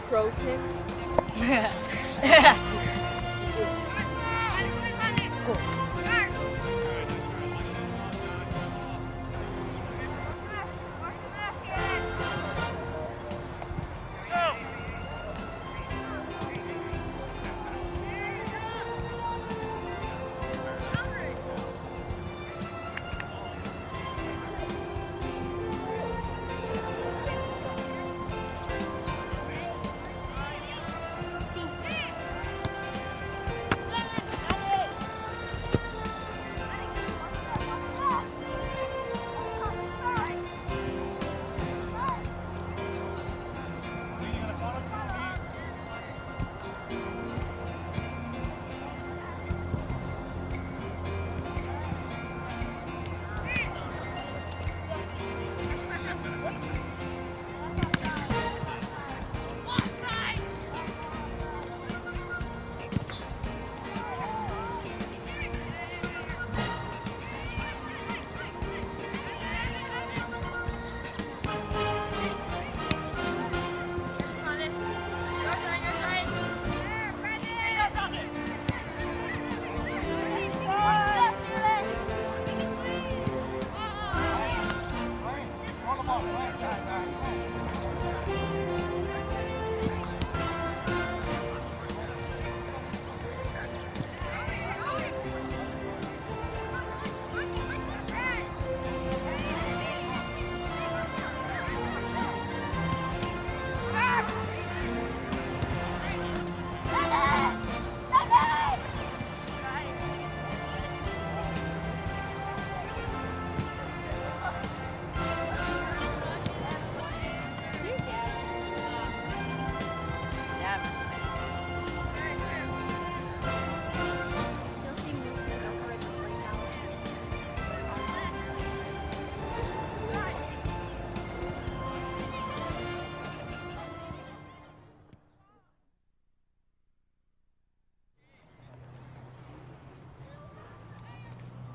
Pro tips.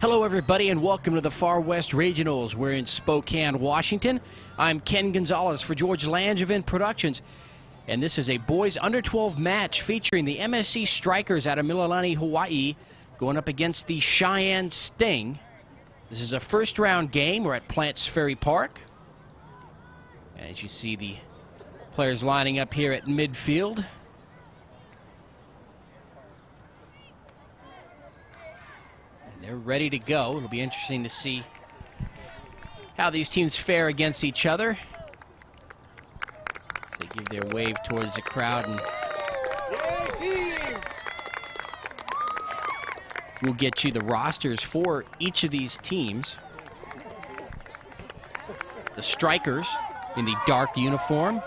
Hello everybody and welcome to the Far West Regionals. We're in Spokane, Washington. I'm Ken Gonzalez for George Langevin Productions. And this is a boys under 12 match featuring the MSC Strikers out of Mililani, Hawaii, going up against the Cheyenne Sting. This is a first round game. We're at Plants Ferry Park. As you see the players lining up here at midfield. They're ready to go. It'll be interesting to see how these teams fare against each other. As they give their wave towards the crowd, and we'll get you the rosters for each of these teams. The Strikers in the dark uniform.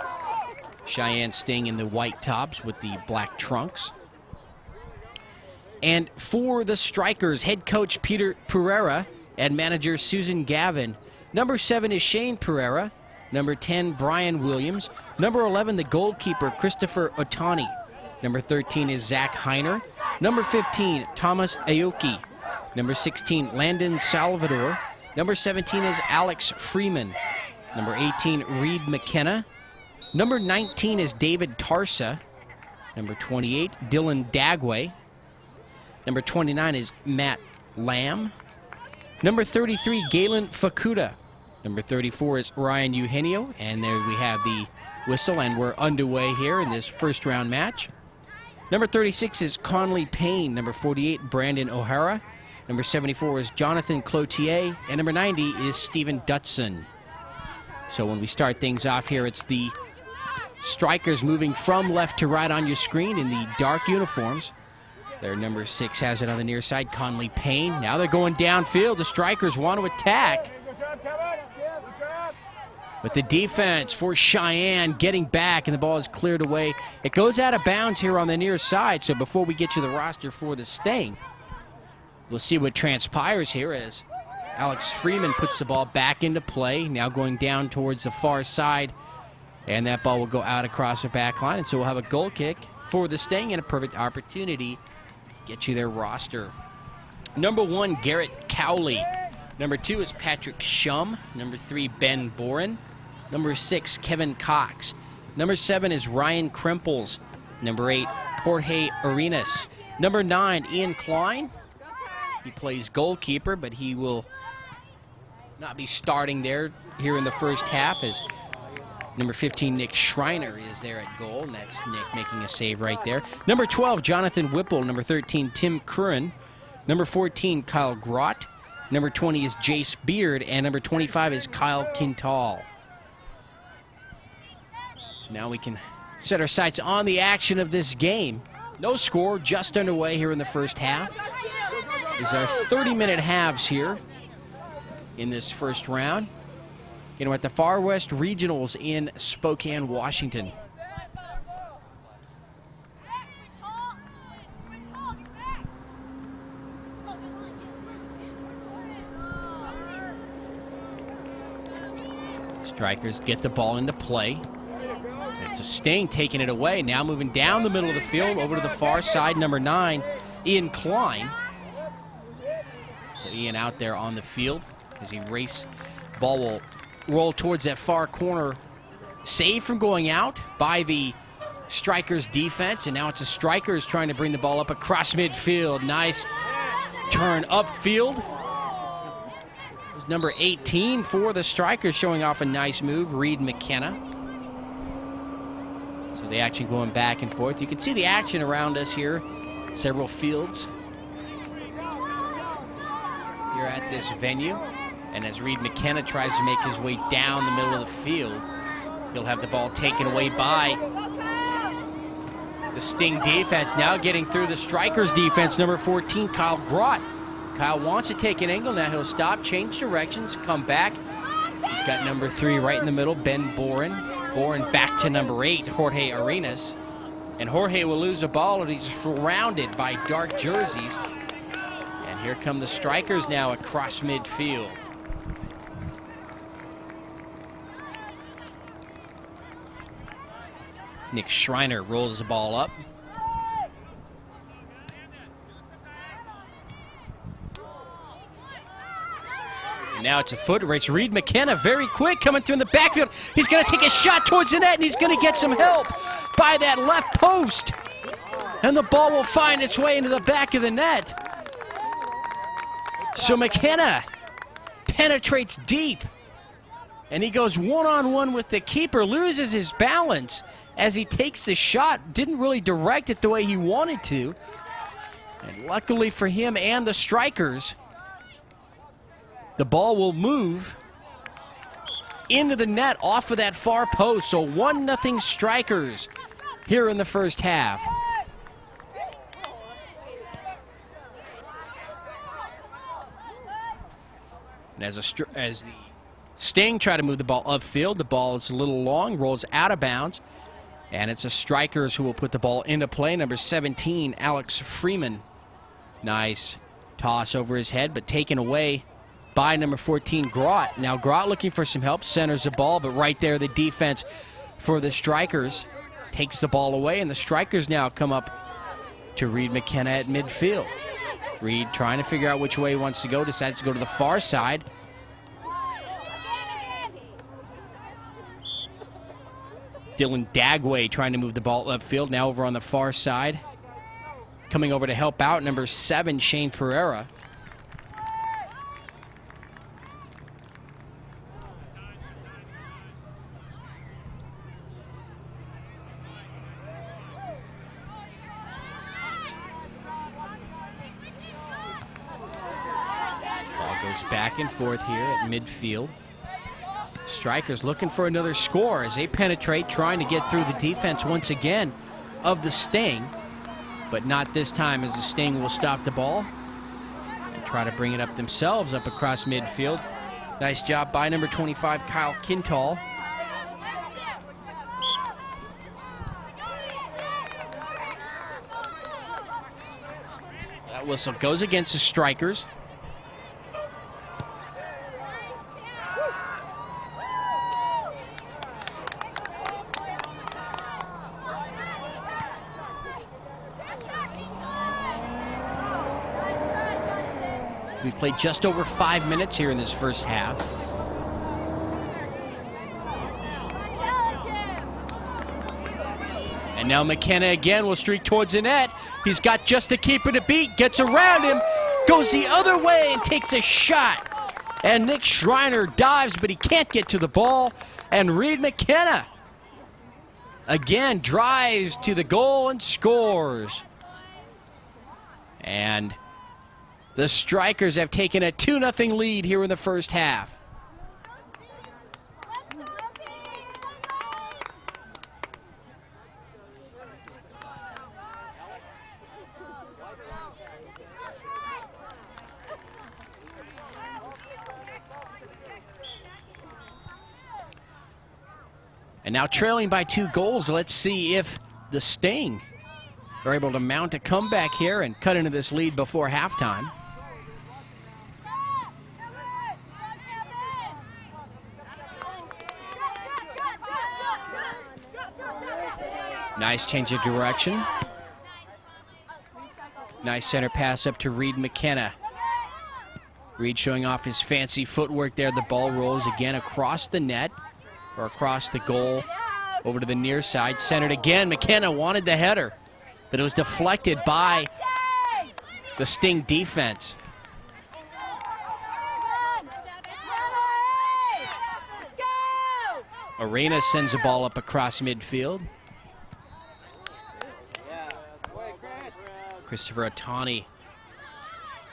Cheyenne Sting in the white tops with the black trunks. And for the Strikers, head coach Peter Pereira and manager Susan Gavin. Number 7 is Shane Pereira. Number 10, Brian Williams. Number 11, the goalkeeper, Christopher Otani. Number 13 is Zach Heiner. Number 15, Thomas Aoki. Number 16, Landon Salvador. Number 17 is Alex Freeman. Number 18, Reed McKenna. Number 19 is David Tarsa. Number 28, Dylan Dagway. Number 29 is Matt Lamb. Number 33, Galen Fakuda. Number 34 is Ryan Eugenio. And there we have the whistle, and we're underway here in this first round match. Number 36 is Conley Payne. Number 48, Brandon O'Hara. Number 74 is Jonathan Cloutier. And number 90 is Stephen Dutson. So when we start things off here, it's the Strikers moving from left to right on your screen in the dark uniforms. Their number 6 has it on the near side, Conley Payne. Now they're going downfield. The Strikers want to attack. But the defense for Cheyenne getting back, and the ball is cleared away. It goes out of bounds here on the near side, so before we get you the roster for the Sting, we'll see what transpires here as Alex Freeman puts the ball back into play, now going down towards the far side, and that ball will go out across the back line, and so we'll have a goal kick for the Sting and a perfect opportunity get you their roster. Number 1, Garrett Cowley. Number 2 is Patrick Shum. Number 3, Ben Boren. Number 6, Kevin Cox. Number 7 is Ryan Krempels. Number 8, Jorge Arenas. Number 9, Ian Klein. He plays goalkeeper, but he will not be starting there here in the first half, as number 15, Nick Schreiner, is there at goal, and that's Nick making a save right there. Number 12, Jonathan Whipple. Number 13, Tim Curran. Number 14, Kyle Grott. Number 20 is Jace Beard, and number 25 is Kyle Quintal. So now we can set our sights on the action of this game. No score, just underway here in the first half. These are 30-minute halves here in this first round. Again, we're at the Far West Regionals in Spokane, Washington. Strikers get the ball into play. It's a Sting taking it away. Now moving down the middle of the field over to the far side. Number 9, Ian Klein. So Ian out there on the field as he races. Ball will roll towards that far corner. Save from going out by the Strikers defense. And now it's the Strikers trying to bring the ball up across midfield. Nice turn upfield. Number 18 for the Strikers showing off a nice move, Reed McKenna. So the action going back and forth. You can see the action around us here. Several fields here at this venue. And as Reed McKenna tries to make his way down the middle of the field, he'll have the ball taken away by the Sting defense. Now getting through the Strikers defense, number 14, Kyle Grott. Kyle wants to take an angle. Now he'll stop, change directions, come back. He's got number 3 right in the middle, Ben Boren. Boren back to number 8, Jorge Arenas. And Jorge will lose a ball, and he's surrounded by dark jerseys. And here come the Strikers now across midfield. Nick Schreiner rolls the ball up. Now it's a foot race. Reed McKenna very quick coming through in the backfield. He's going to take a shot towards the net, and he's going to get some help by that left post. And the ball will find its way into the back of the net. So McKenna penetrates deep, and he goes one-on-one with the keeper, loses his balance as he takes the shot. Didn't really direct it the way he wanted to. And luckily for him and the Strikers, the ball will move into the net off of that far post. So 1-0 Strikers here in the first half. And as the Sting try to move the ball upfield, the ball is a little long, rolls out of bounds. And it's the Strikers who will put the ball into play. Number 17, Alex Freeman. Nice toss over his head, but taken away by number 14, Grott. Now Grott looking for some help, centers the ball, but right there the defense for the Strikers takes the ball away, and the Strikers now come up to Reed McKenna at midfield. Reed trying to figure out which way he wants to go, decides to go to the far side. Dylan Dagway trying to move the ball upfield, now over on the far side. Coming over to help out, number 7, Shane Pereira. Back and forth here at midfield. Strikers looking for another score as they penetrate, trying to get through the defense once again of the Sting, but not this time, as the Sting will stop the ball and try to bring it up themselves up across midfield. Nice job by number 25, Kyle Quintal. That whistle goes against the Strikers. We've played just over 5 minutes here in this first half. And now McKenna again will streak towards the net. He's got just the keeper to beat, gets around him, goes the other way and takes a shot. And Nick Schreiner dives, but he can't get to the ball. And Reed McKenna again drives to the goal and scores. And the Strikers have taken a 2-0 lead here in the first half. And now trailing by 2 goals, let's see if the Sting are able to mount a comeback here and cut into this lead before halftime. Nice change of direction. Nice center pass up to Reed McKenna. Reed showing off his fancy footwork there. The ball rolls again across the net, or across the goal, over to the near side. Centered again. McKenna wanted the header, but it was deflected by the Sting defense. Arena sends the ball up across midfield. Christopher Otani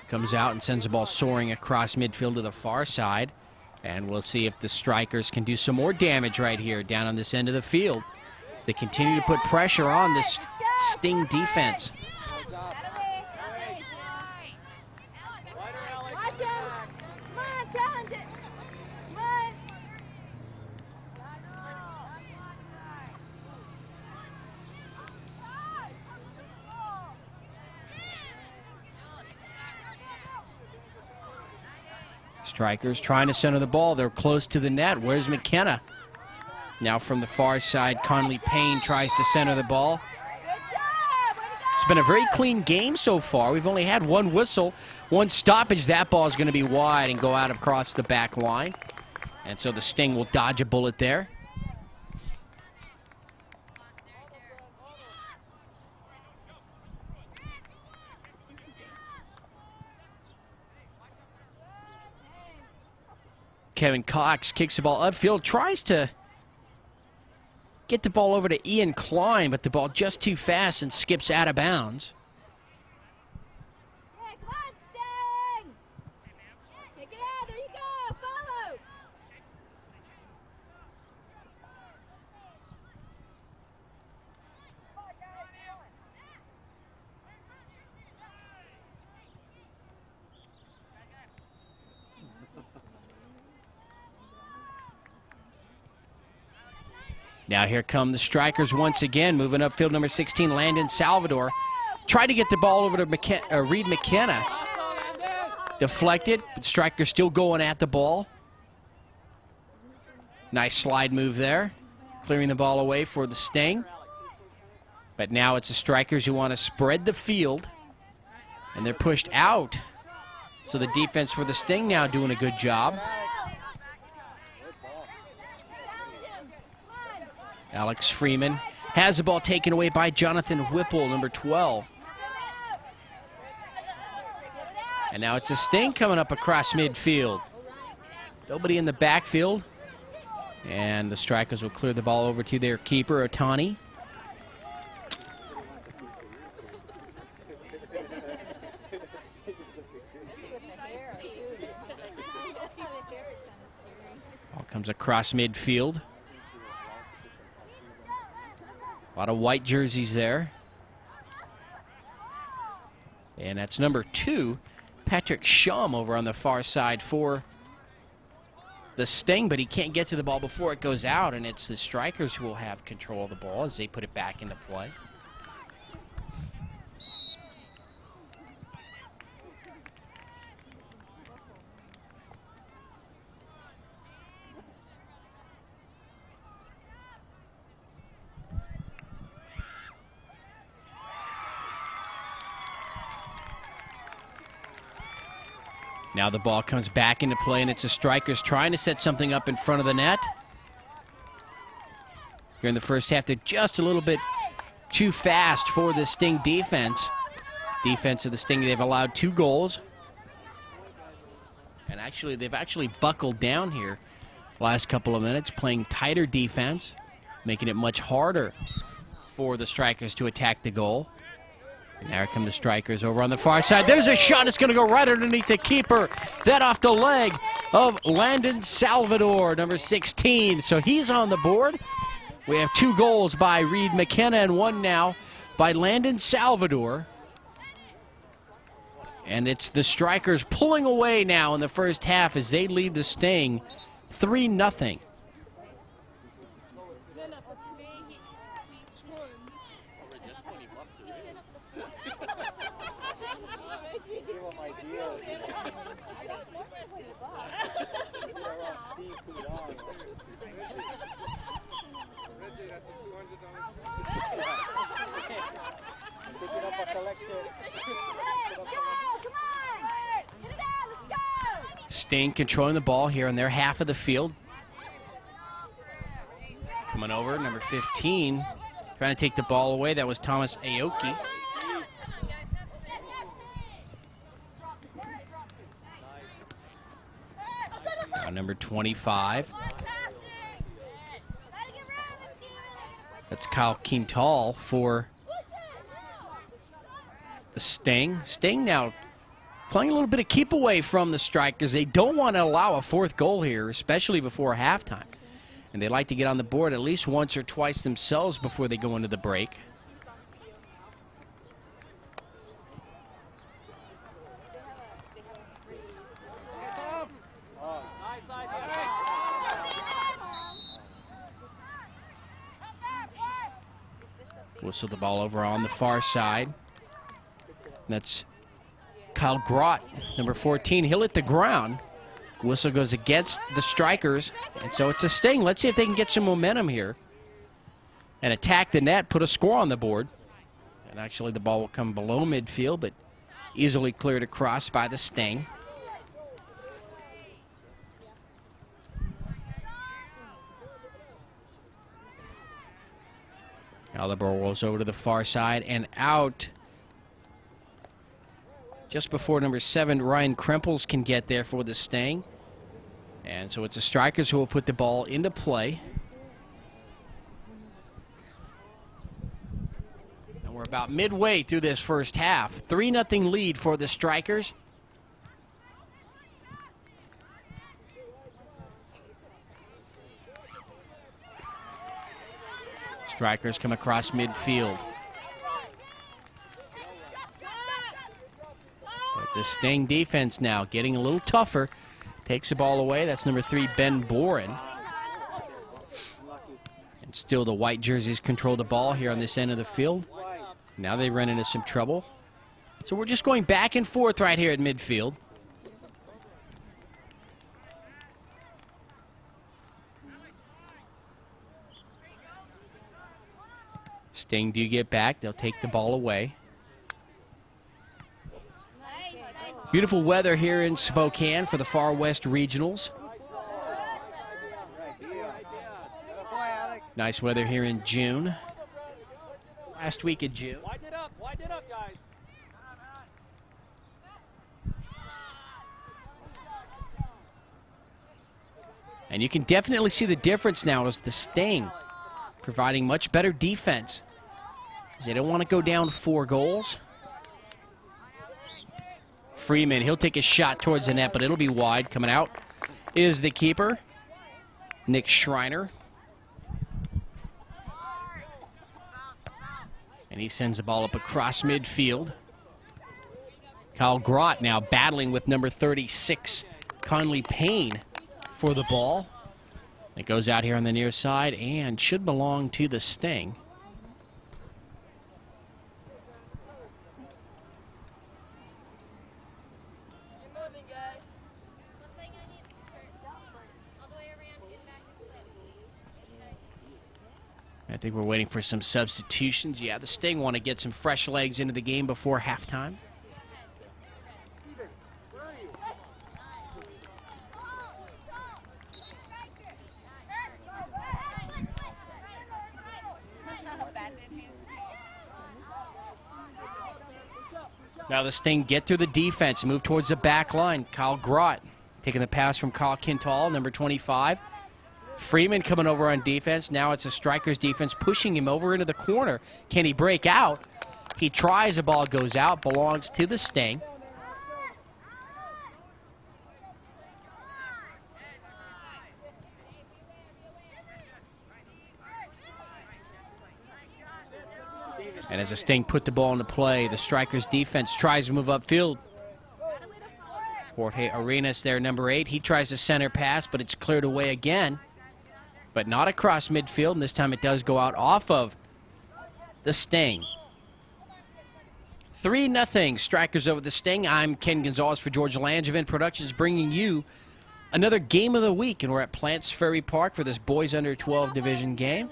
comes out and sends the ball soaring across midfield to the far side. And we'll see if the Strikers can do some more damage right here down on this end of the field. They continue to put pressure on this Sting defense. Strikers trying to center the ball. They're close to the net. Where's McKenna? Now from the far side, Conley Payne tries to center the ball. It's been a very clean game so far. We've only had 1 whistle, 1 stoppage. That ball is going to be wide and go out across the back line. And so the Sting will dodge a bullet there. Kevin Cox kicks the ball upfield, tries to get the ball over to Ian Klein, but the ball just too fast and skips out of bounds. Hey, come on, Sting! Take it out, there you go, follow! Now here come the Strikers once again, moving upfield. Number 16, Landon Salvador. Tried to get the ball over to Reed McKenna. Deflected, but Strikers still going at the ball. Nice slide move there, clearing the ball away for the Sting. But now it's the Strikers who want to spread the field, and they're pushed out. So the defense for the Sting now doing a good job. Alex Freeman has the ball taken away by Jonathan Whipple, number 12. And now it's a Sting coming up across midfield. Nobody in the backfield. And the Strikers will clear the ball over to their keeper, Otani. Ball comes across midfield. A lot of white jerseys there. And that's number 2, Patrick Shum, over on the far side for the Sting, but he can't get to the ball before it goes out, and it's the Strikers who will have control of the ball as they put it back into play. Now the ball comes back into play, and it's the Strikers trying to set something up in front of the net. Here in the first half, they're just a little bit too fast for the Sting defense. Defense of the Sting, they've allowed 2 goals. And actually, they've actually buckled down here last couple of minutes, playing tighter defense, making it much harder for the Strikers to attack the goal. And there come the Strikers over on the far side. There's a shot. It's going to go right underneath the keeper. That off the leg of Landon Salvador, number 16. So he's on the board. We have 2 goals by Reed McKenna and 1 now by Landon Salvador. And it's the Strikers pulling away now in the first half as they lead the Sting 3-0. Sting controlling the ball here on their half of the field. Coming over, number 15, trying to take the ball away. That was Thomas Aoki. Now number 25. That's Kyle Quintal for the Sting. Sting now playing a little bit of keep away from the Strikers. They don't want to allow a 4th goal here, especially before halftime. And they like to get on the board at least once or twice themselves before they go into the break. Whistle the ball over on the far side. That's Kyle Grott, number 14. He'll hit the ground. Whistle goes against the Strikers, and so it's a Sting. Let's see if they can get some momentum here and attack the net, put a score on the board. And actually the ball will come below midfield, but easily cleared across by the Sting. Now the ball rolls over to the far side and out just before number 7, Ryan Krempels, can get there for the Sting. And so it's the Strikers who will put the ball into play. And we're about midway through this first half. 3-0 lead for the Strikers. Strikers come across midfield. But the Sting defense now getting a little tougher. Takes the ball away. That's number 3, Ben Boren. And still the white jerseys control the ball here on this end of the field. Now they run into some trouble. So we're just going back and forth right here at midfield. Sting do get back. They'll take the ball away. Beautiful weather here in Spokane for the Far West Regionals. Nice weather here in June. Last week of June. Widen it up, guys. And you can definitely see the difference now as the Sting providing much better defense. As they don't want to go down 4 goals. Freeman, he'll take a shot towards the net, but it'll be wide. Coming out is the keeper, Nick Schreiner. And he sends the ball up across midfield. Kyle Grott now battling with number 36, Conley Payne, for the ball. It goes out here on the near side and should belong to the Sting. I think we're waiting for some substitutions. Yeah, the Sting want to get some fresh legs into the game before halftime. Now the Sting get through the defense and move towards the back line. Kyle Grott taking the pass from Kyle Quintal, number 25. Freeman coming over on defense. Now it's a Strikers defense pushing him over into the corner. Can he break out? He tries, the ball goes out, belongs to the Sting. And as the Sting put the ball into play, the Strikers defense tries to move upfield. Jorge Arenas there, number 8. He tries to center pass, but it's cleared away again. But not across midfield, and this time it does go out off of the Sting. 3-0, Strikers over the Sting. I'm Ken Gonzalez for George Langevin Productions, bringing you another game of the week, and we're at Plants Ferry Park for this boys under 12 division game.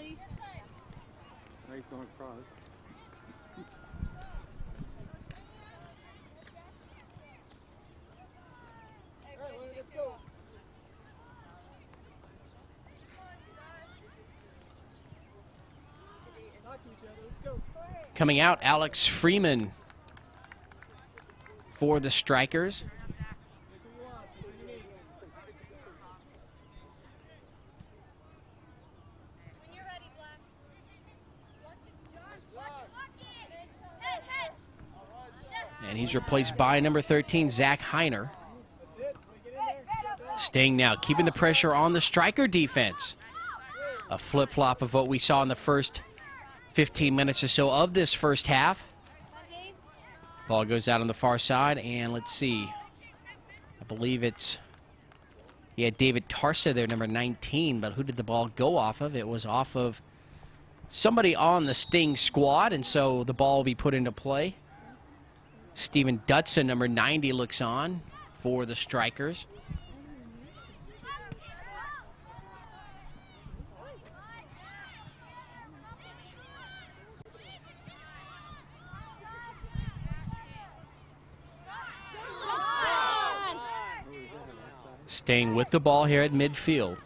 Coming out, Alex Freeman for the Strikers. And he's replaced by number 13, Zach Heiner. Sting now keeping the pressure on the Striker defense. A flip-flop of what we saw in the first 15 minutes or so of this first half. Ball goes out on the far side, and let's see. I believe it's, David Tarsa there, number 19, but who did the ball go off of? It was off of somebody on the Sting squad, and so the ball will be put into play. Steven Dutson, number 90, looks on for the Strikers. Staying with the ball here at midfield.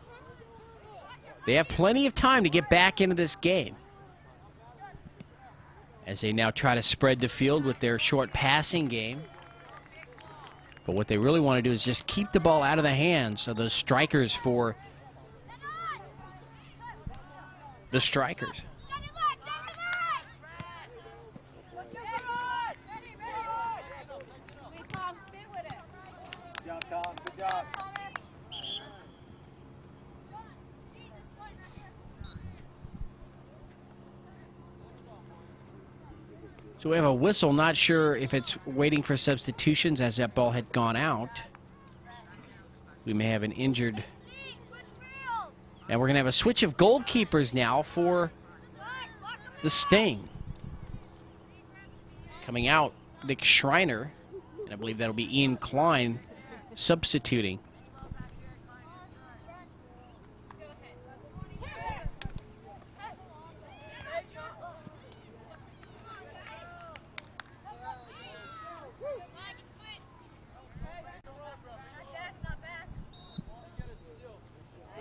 They have plenty of time to get back into this game, as they now try to spread the field with their short passing game. But what they really want to do is just keep the ball out of the hands of those Strikers for the Strikers. Good job. So we have a whistle, not sure if it's waiting for substitutions as that ball had gone out. We may have an injured. And we're going to have a switch of goalkeepers now for the Sting. Coming out, Nick Schreiner, and I believe that'll be Ian Klein substituting.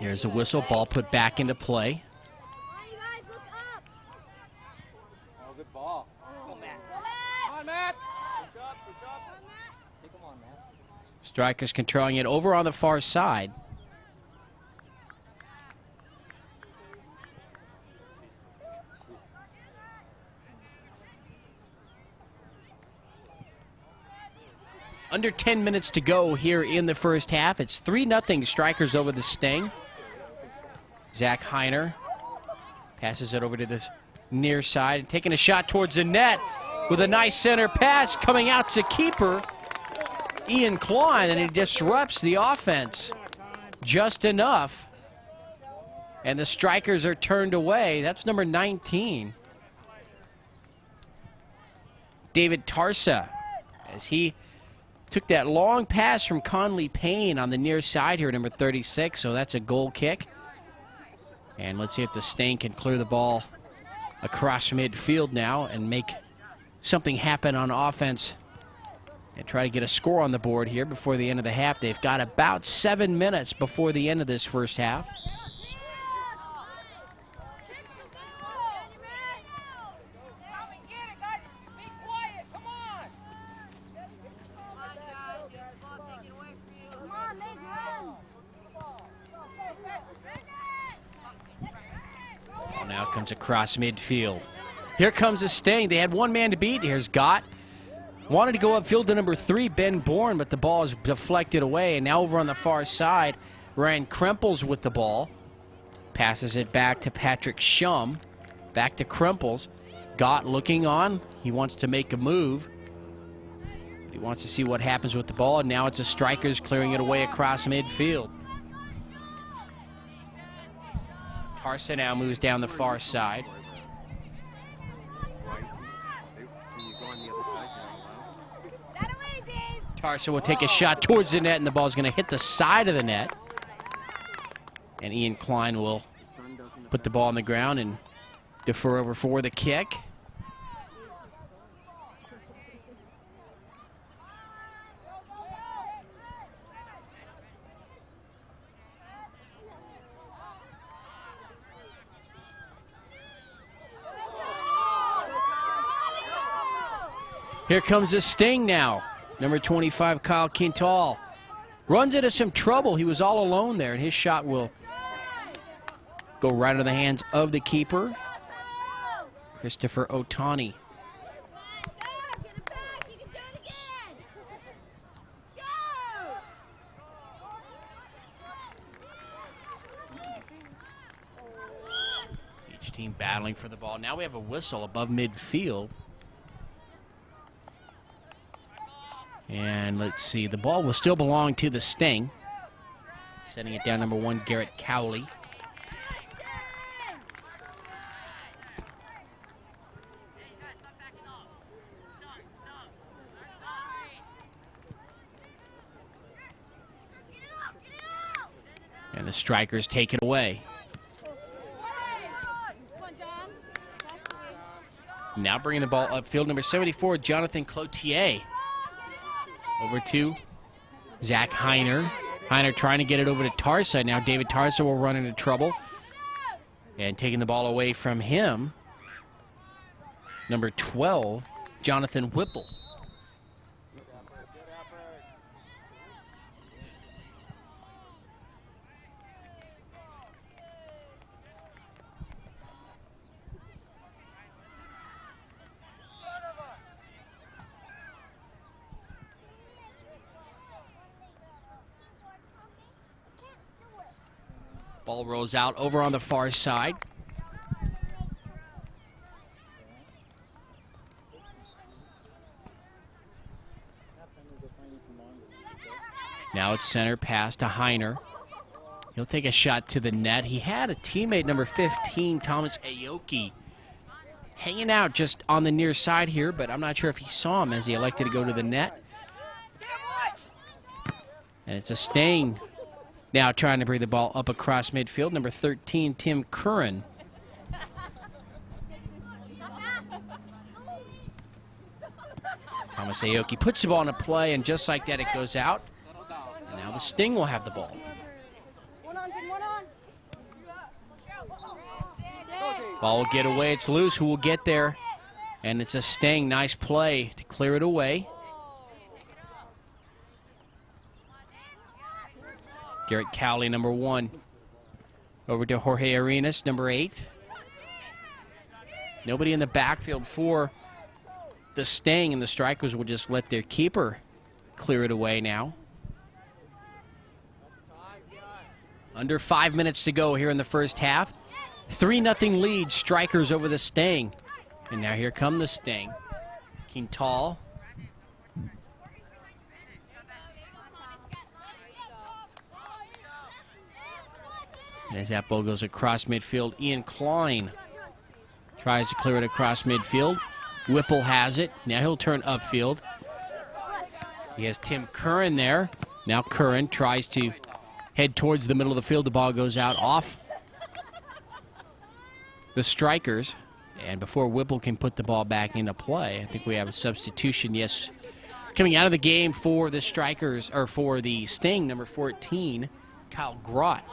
There's a whistle, ball put back into play. Oh, good ball. Go, Matt. Come on, Matt. Push up, push up. Take him on, Matt. Strikers controlling it over on the far side. Under 10 minutes to go here in the first half. It's 3-0 Strikers over the Sting. Zach Heiner passes it over to the near side, taking a shot towards the net with a nice center pass coming out to keeper Ian Klein, and he disrupts the offense just enough. And the Strikers are turned away. That's number 19. David Tarsa, as he took that long pass from Conley Payne on the near side here, number 36, so that's a goal kick. And let's see if the Sting can clear the ball across midfield now and make something happen on offense and try to get a score on the board here before the end of the half. They've got about 7 minutes before the end of this first half. now comes across midfield. Here comes a Sting. They had one man to beat. Here's Gott. Wanted to go upfield to number 3, Ben Bourne, but the ball is deflected away. And now over on the far side, Ryan Krempels with the ball. Passes it back to Patrick Shum. Back to Krempels. Gott looking on. He wants to make a move. He wants to see what happens with the ball. And now it's the Strikers clearing it away across midfield. Tarsa now moves down the far side. Tarsa will take a shot towards the net, and the ball is going to hit the side of the net. And Ian Klein will put the ball on the ground and defer over for the kick. Here comes the Sting now. Number 25, Kyle Quintal. Runs into some trouble. He was all alone there, and his shot will go right into the hands of the keeper, Christopher Otani. Each team battling for the ball. Now we have a whistle above midfield. And let's see, the ball will still belong to the Sting. Setting it down, number 1, Garrett Cowley. And the Strikers take it away. Now bringing the ball upfield, number 74, Jonathan Cloutier. Over to Zach Heiner. Heiner trying to get it over to Tarsa. Now David Tarsa will run into trouble. And taking the ball away from him, number 12, Jonathan Whipple. Ball rolls out over on the far side. Now it's center pass to Heiner. He'll take a shot to the net. He had a teammate, number 15, Thomas Aoki, hanging out just on the near side here, but I'm not sure if he saw him as he elected to go to the net. And it's a Sting now trying to bring the ball up across midfield. Number 13, Tim Curran. Thomas Aoki puts the ball into play, and just like that, it goes out. And now the Sting will have the ball. Ball will get away. It's loose. Who will get there? And it's a Sting. Nice play to clear it away. Garrett Cowley, number 1. Over to Jorge Arenas, number 8. Nobody in the backfield for the Sting, and the Strikers will just let their keeper clear it away now. Under 5 minutes to go here in the first half. 3-0 lead, Strikers over the Sting. And now here come the Sting. Quintal. As that ball goes across midfield, Ian Klein tries to clear it across midfield. Whipple has it. Now he'll turn upfield. He has Tim Curran there. Now Curran tries to head towards the middle of the field. The ball goes out off the Strikers. And before Whipple can put the ball back into play, I think we have a substitution, yes, coming out of the game for the Strikers, or for the Sting, number 14, Kyle Grott.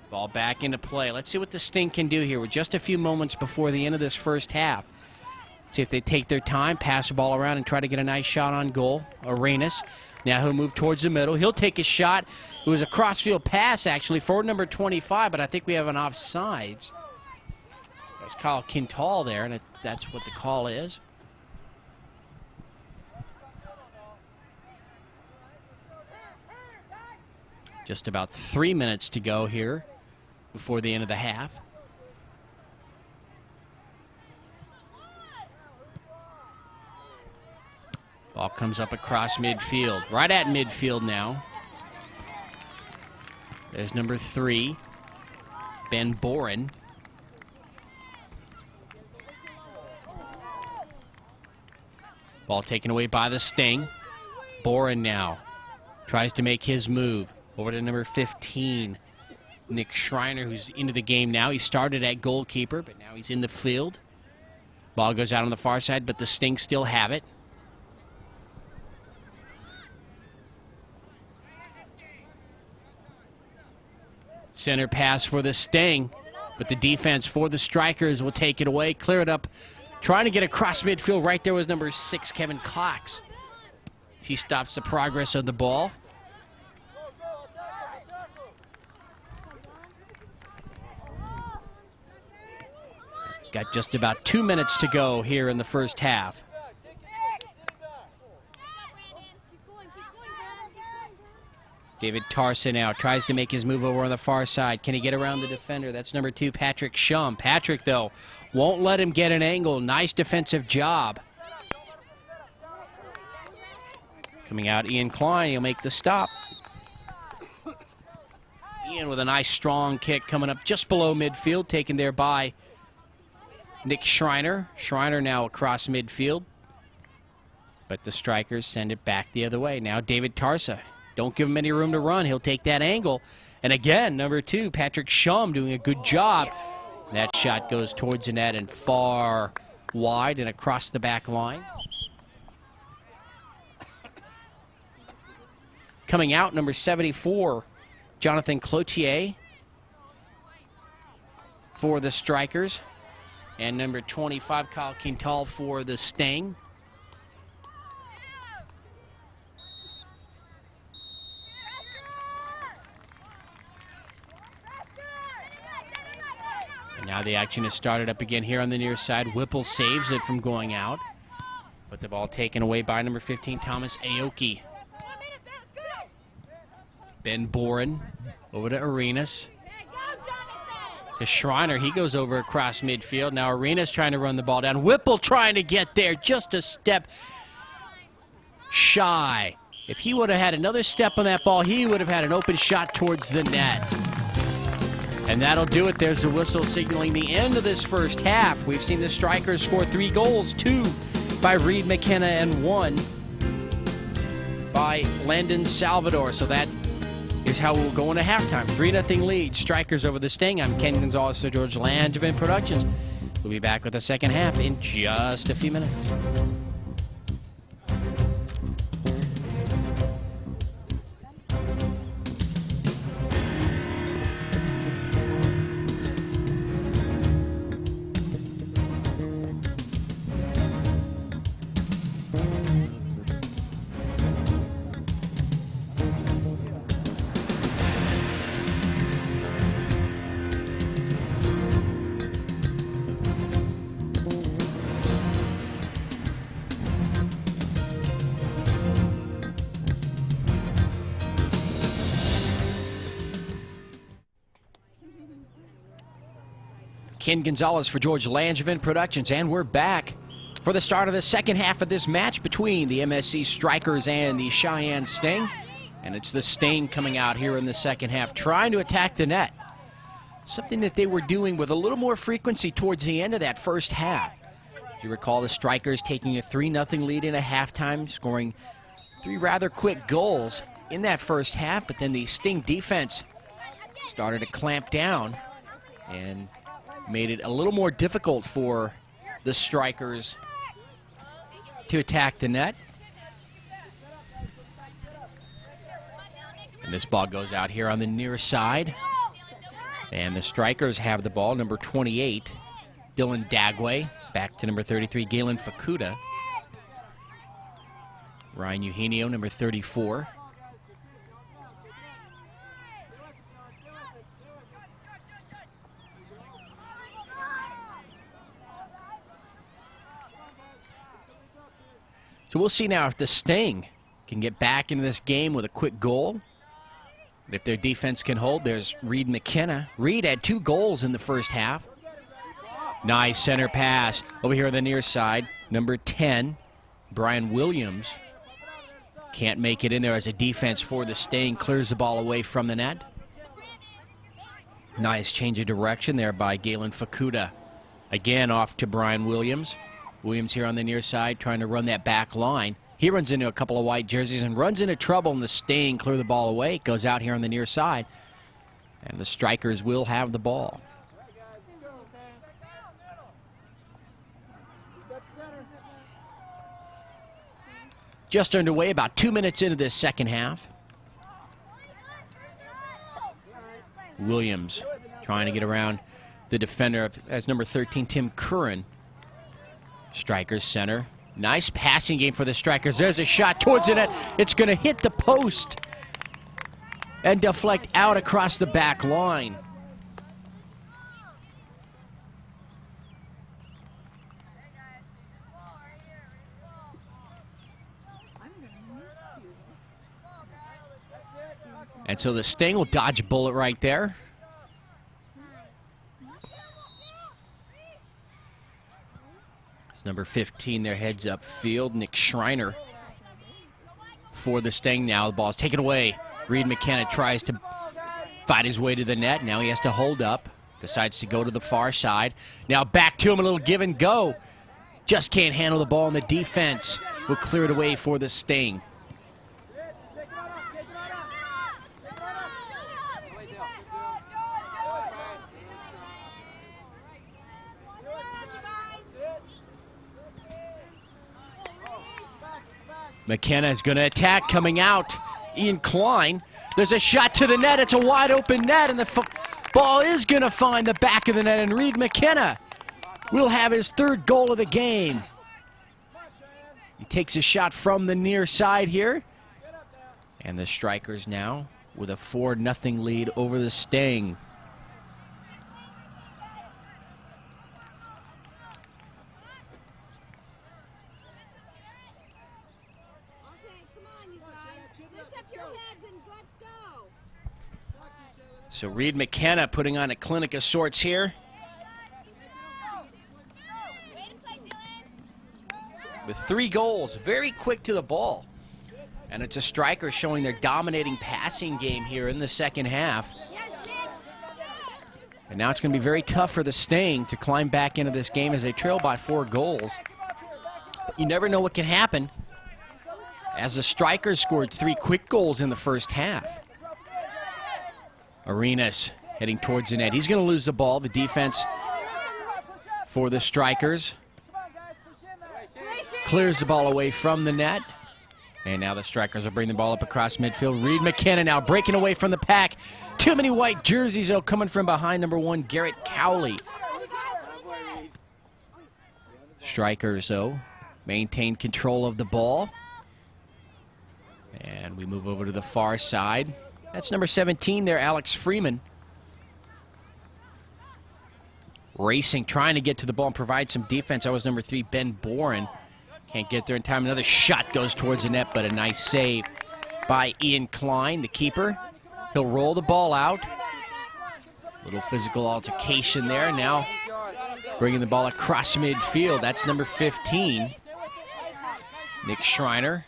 Ball back into play. Let's see what the Sting can do here with just a few moments before the end of this first half. See if they take their time, pass the ball around, and try to get a nice shot on goal. Arenas. Now he'll move towards the middle. He'll take a shot. It was a crossfield pass, actually, for number 25, but I think we have an offsides. That's Kyle Quintal there, and that's what the call is. Just about 3 minutes to go here before the end of the half. Ball comes up across midfield, right at midfield now. There's number 3, Ben Boren. Ball taken away by the Sting. Boren now tries to make his move over to number 15, Nick Schreiner, who's into the game now. He started at goalkeeper, but now he's in the field. Ball goes out on the far side, but the Sting still have it. Center pass for the Sting, but the defense for the Strikers will take it away, clear it up. Trying to get across midfield. Right there was number 6, Kevin Cox. He stops the progress of the ball. Got just about 2 minutes to go here in the first half. David Tarsa now tries to make his move over on the far side. Can he get around the defender? That's number 2, Patrick Shum. Patrick, though, won't let him get an angle. Nice defensive job. Coming out, Ian Klein. He'll make the stop. Ian with a nice strong kick coming up just below midfield, taken there by Nick Schreiner. Schreiner now across midfield. But the Strikers send it back the other way. Now David Tarsa. Don't give him any room to run. He'll take that angle. And again, number 2, Patrick Shum doing a good job. That shot goes towards the net and far wide and across the back line. Coming out, number 74, Jonathan Cloutier for the Strikers. And number 25, Kyle Quintal for the Sting. Now the action has started up again here on the near side. Whipple saves it from going out. But the ball taken away by number 15, Thomas Aoki. Ben Boren over to Arenas. To Schreiner, he goes over across midfield. Now Arenas trying to run the ball down. Whipple trying to get there, just a step shy. If he would have had another step on that ball, he would have had an open shot towards the net. And that'll do it. There's the whistle signaling the end of this first half. We've seen the Strikers score 3 goals, 2 by Reed McKenna and 1 by Landon Salvador. So that is how we'll go into halftime. 3-0 lead. Strikers over the Sting. I'm Ken Gonzalez for George Langevin Productions. We'll be back with the second half in just a few minutes. Ken Gonzalez for George Langevin Productions, and we're back for the start of the second half of this match between the MSC Strikers and the Cheyenne Sting. And it's the Sting coming out here in the second half, trying to attack the net. Something that they were doing with a little more frequency towards the end of that first half. If you recall, the Strikers taking a 3-0 lead in a halftime, scoring 3 rather quick goals in that first half, but then the Sting defense started to clamp down and made it a little more difficult for the Strikers to attack the net. And this ball goes out here on the near side. And the Strikers have the ball, number 28, Dylan Dagway. Back to number 33, Galen Fakuda. Ryan Eugenio, number 34. So we'll see now if the Sting can get back into this game with a quick goal. If their defense can hold, there's Reed McKenna. Reed had 2 goals in the first half. Nice center pass over here on the near side. Number 10, Brian Williams. Can't make it in there as a defense for the Sting. Clears the ball away from the net. Nice change of direction there by Galen Fakuda. Again off to Brian Williams. Williams here on the near side trying to run that back line. He runs into a couple of white jerseys and runs into trouble, and the Sting clear the ball away. It goes out here on the near side. And the Strikers will have the ball. Just underway, about 2 minutes into this second half. Williams trying to get around the defender as number 13, Tim Curran. Strikers center. Nice passing game for the Strikers. There's a shot towards the net. It's going to hit the post and deflect out across the back line. And so the Sting will dodge a bullet right there. It's number 15, their heads up field, Nick Schreiner for the Sting now. The ball's taken away. Reed McKenna tries to fight his way to the net. Now he has to hold up. Decides to go to the far side. Now back to him, a little give and go. Just can't handle the ball in the defense. Will clear it away for the Sting. McKenna is going to attack, coming out. Ian Klein. There's a shot to the net. It's a wide open net, and the ball is going to find the back of the net, and Reed McKenna will have his 3rd goal of the game. He takes a shot from the near side here. And the Strikers now with a 4-0 lead over the Sting. So Reed McKenna putting on a clinic of sorts here. With 3 goals, very quick to the ball. And it's a Striker showing their dominating passing game here in the second half. And now it's going to be very tough for the Sting to climb back into this game as they trail by 4 goals. But you never know what can happen, as the Strikers scored 3 quick goals in the first half. Arenas heading towards the net. He's going to lose the ball. The defense for the Strikers clears the ball away from the net. And now the Strikers will bring the ball up across midfield. Reed McKenna now breaking away from the pack. Too many white jerseys, though, coming from behind number 1, Garrett Cowley. Strikers, though, maintain control of the ball. And we move over to the far side. That's number 17 there, Alex Freeman. Racing, trying to get to the ball and provide some defense. That was number 3, Ben Boren. Can't get there in time. Another shot goes towards the net, but a nice save by Ian Klein, the keeper. He'll roll the ball out. Little physical altercation there. Now bringing the ball across midfield. That's number 15, Nick Schreiner.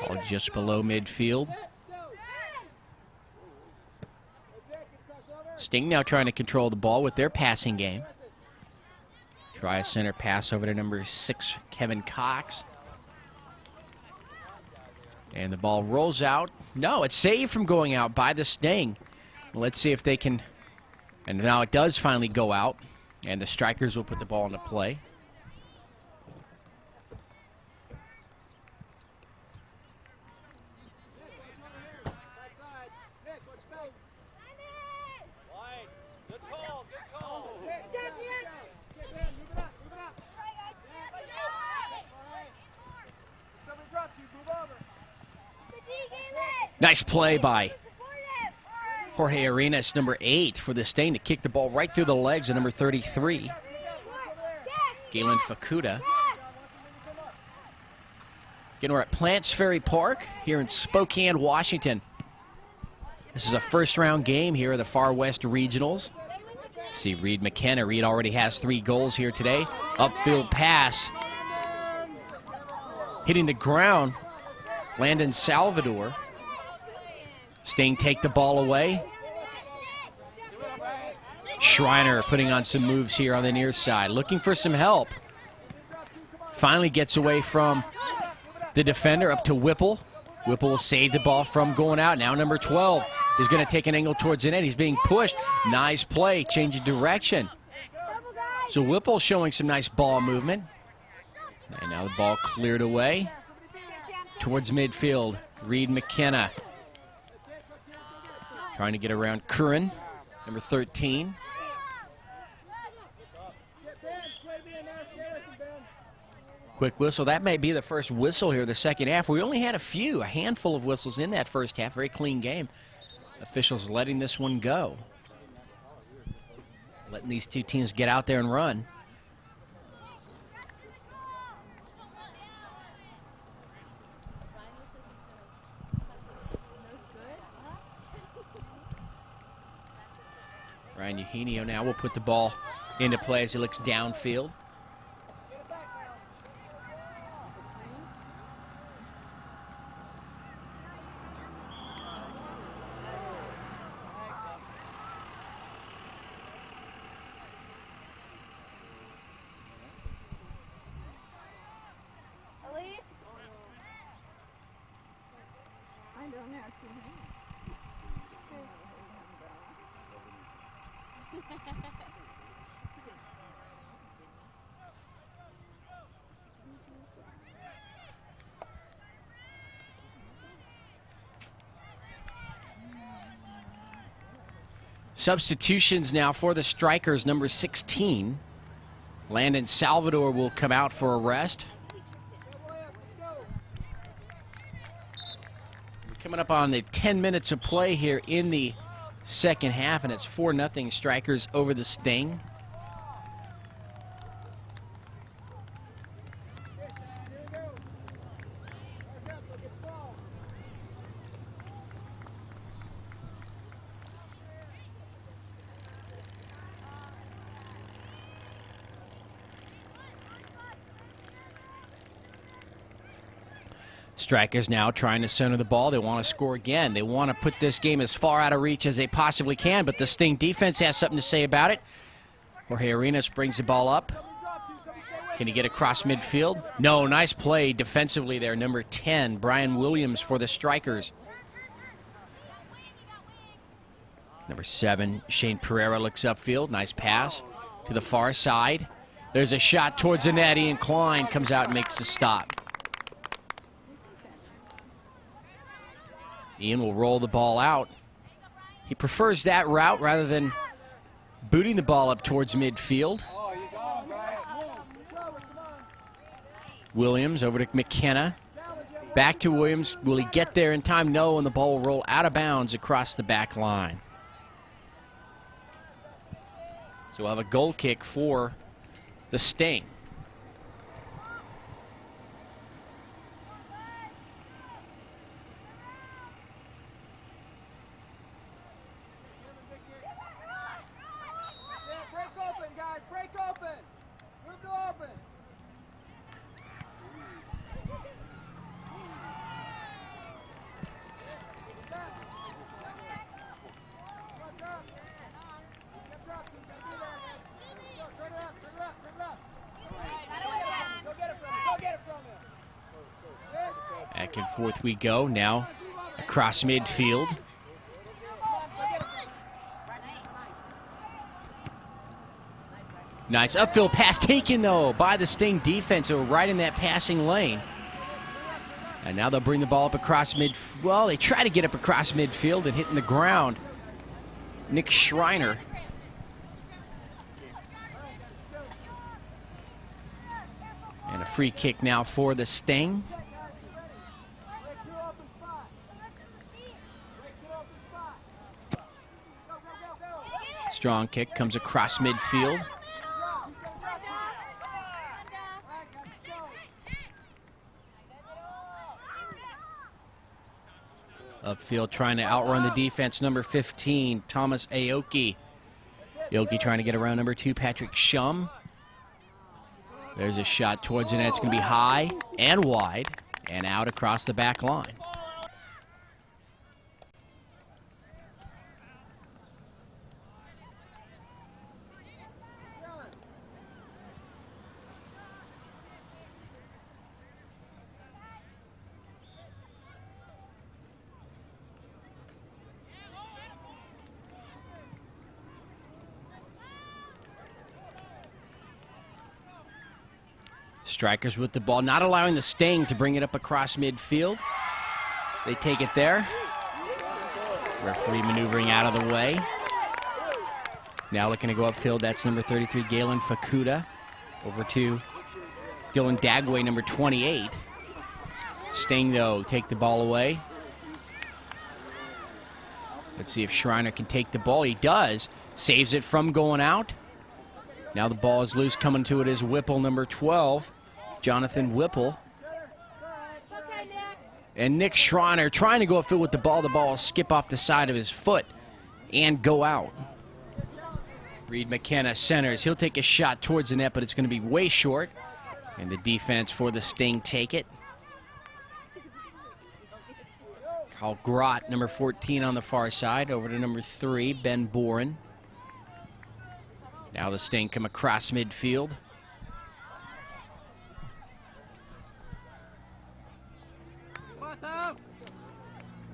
Ball just below midfield. Sting now trying to control the ball with their passing game. Try a center pass over to number 6, Kevin Cox. And the ball rolls out. No, it's saved from going out by the Sting. Let's see if they can. And now it does finally go out. And the Strikers will put the ball into play. Nice play by Jorge Arenas, number 8, for the Sting to kick the ball right through the legs of number 33, Galen Facuda. Again, we're at Plants Ferry Park here in Spokane, Washington. This is a first-round game here at the Far West Regionals. See Reed McKenna. Reed already has 3 goals here today. Upfield pass. Hitting the ground. Landon Salvador. Sting take the ball away. Schreiner putting on some moves here on the near side. Looking for some help. Finally gets away from the defender up to Whipple. Whipple will save the ball from going out. Now number 12 is going to take an angle towards the net. He's being pushed. Nice play, change of direction. So Whipple showing some nice ball movement. And now the ball cleared away towards midfield. Reed McKenna trying to get around Curran, number 13. Quick whistle. That may be the first whistle here the second half. We only had a handful of whistles in that first half. Very clean game. Officials letting this one go. Letting these two teams get out there and run. Ryan Eugenio now will put the ball into play as he looks downfield. Substitutions now for the Strikers. Number 16, Landon Salvador, will come out for a rest. We're coming up on the 10 minutes of play here in the second half, and it's 4-0 Strikers over the Sting. Strikers now trying to center the ball. They want to score again. They want to put this game as far out of reach as they possibly can, but the Sting defense has something to say about it. Jorge Arenas brings the ball up. Can he get across midfield? No, nice play defensively there. Number 10, Brian Williams for the Strikers. Number 7, Shane Pereira looks upfield. Nice pass to the far side. There's a shot towards the net. Ian Klein comes out and makes the stop. Ian will roll the ball out. He prefers that route rather than booting the ball up towards midfield. Williams over to McKenna. Back to Williams. Will he get there in time? No, and the ball will roll out of bounds across the back line. So we'll have a goal kick for the Sting. Back and forth we go. Now across midfield. Nice upfield pass taken, though, by the Sting defense. So right in that passing lane. And now they'll bring the ball up across mid. Well, they try to get up across midfield and hitting the ground. Nick Schreiner. And a free kick now for the Sting. Strong kick comes across midfield. Upfield trying to outrun the defense, number 15, Thomas Aoki. Aoki trying to get around number 2, Patrick Shum. There's a shot towards the net. It's going to be high and wide and out across the back line. Strikers with the ball, not allowing the Sting to bring it up across midfield. They take it there. Referee maneuvering out of the way. Now looking to go upfield, that's number 33, Galen Fakuda. Over to Dylan Dagway, number 28. Sting, though, take the ball away. Let's see if Schreiner can take the ball. He does. Saves it from going out. Now the ball is loose. Coming to it is Whipple, number 12. Jonathan Whipple. And Nick Schreiner trying to go upfield with the ball. The ball will skip off the side of his foot and go out. Reed McKenna centers. He'll take a shot towards the net, but it's going to be way short. And the defense for the Sting take it. Carl Grott, number 14 on the far side. Over to number 3, Ben Boren. Now the Sting come across midfield.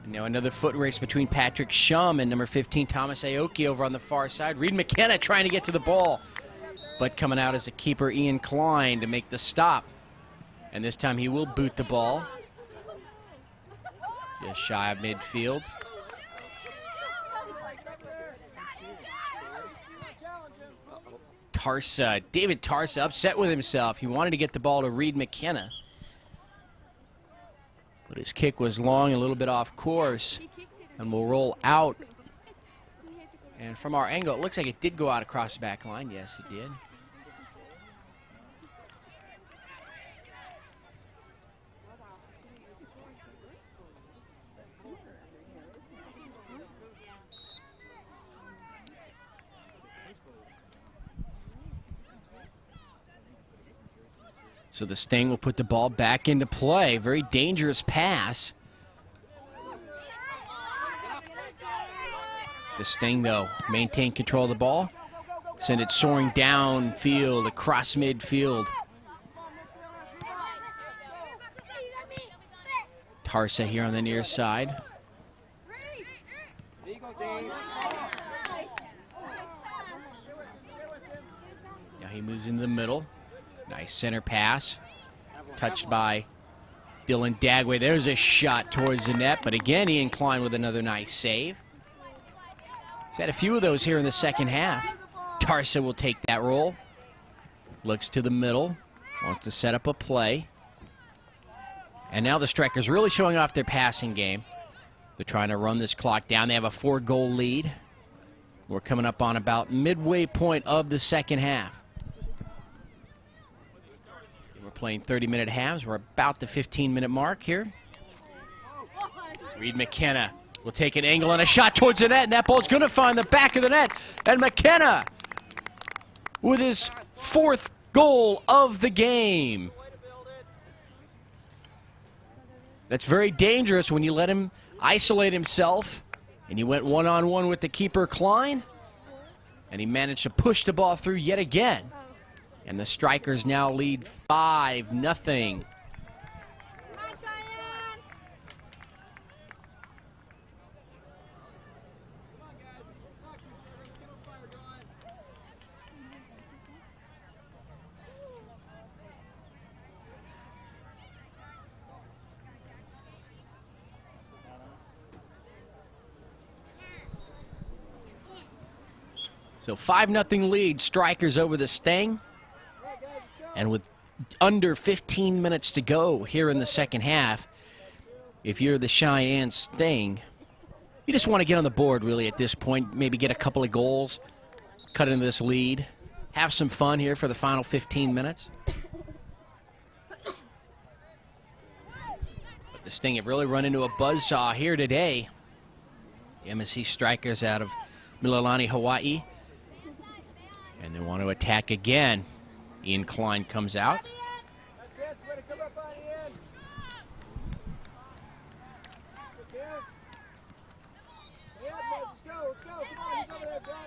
And now another foot race between Patrick Shum and number 15, Thomas Aoki over on the far side. Reed McKenna trying to get to the ball, but coming out as a keeper, Ian Klein, to make the stop. And this time he will boot the ball. Just shy of midfield. Tarsa, David Tarsa, upset with himself. He wanted to get the ball to Reed McKenna, but his kick was long, a little bit off course, and will roll out. And from our angle, it looks like it did go out across the back line. Yes, it did. So the Sting will put the ball back into play. Very dangerous pass. The Sting, though, maintain control of the ball. Send it soaring downfield, across midfield. Tarsa here on the near side. Now he moves into the middle. Nice center pass. Touched by Dylan Dagway. There's a shot towards the net, but again, Ian Klein with another nice save. He's had a few of those here in the second half. Tarsa will take that roll. Looks to the middle. Wants to set up a play. And now the Strikers really showing off their passing game. They're trying to run this clock down. They have a 4-goal lead. We're coming up on about midway point of the second half. We're playing 30-minute halves. We're about the 15-minute mark here. Reed McKenna will take an angle and a shot towards the net, and that ball's going to find the back of the net. And McKenna with his 4th goal of the game. That's very dangerous when you let him isolate himself, and he went one-on-one with the keeper, Klein, and he managed to push the ball through yet again. And the Strikers now lead 5-0. Come on, Cheyenne. So 5-0 lead, Strikers over the Sting. And with under 15 minutes to go here in the second half, if you're the Cheyenne Sting, you just want to get on the board really at this point, maybe get a couple of goals, cut into this lead. Have some fun here for the final 15 minutes. But the Sting have really run into a buzzsaw here today. The MSC Strikers out of Mililani, Hawaii. And they want to attack again. Ian Klein comes out.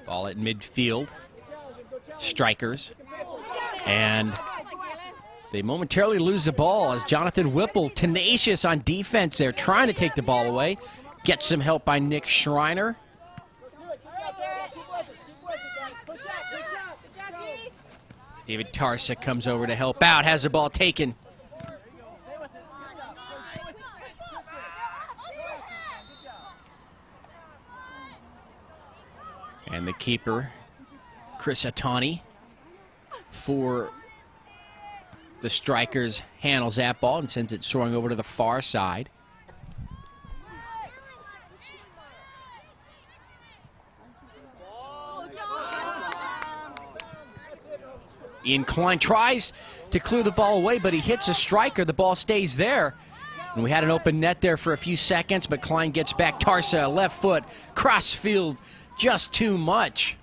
Ball at midfield. Strikers. And they momentarily lose the ball as Jonathan Whipple, tenacious on defense there, trying to take the ball away. Gets some help by Nick Schreiner. David Tarsa comes over to help out, has the ball taken. And the keeper, Chris Atani, for the Strikers, handles that ball and sends it soaring over to the far side. Ian Klein tries to clear the ball away, but he hits a striker. The ball stays there. And we had an open net there for a few seconds, but Klein gets back. Tarsa, left foot, cross field, just too much.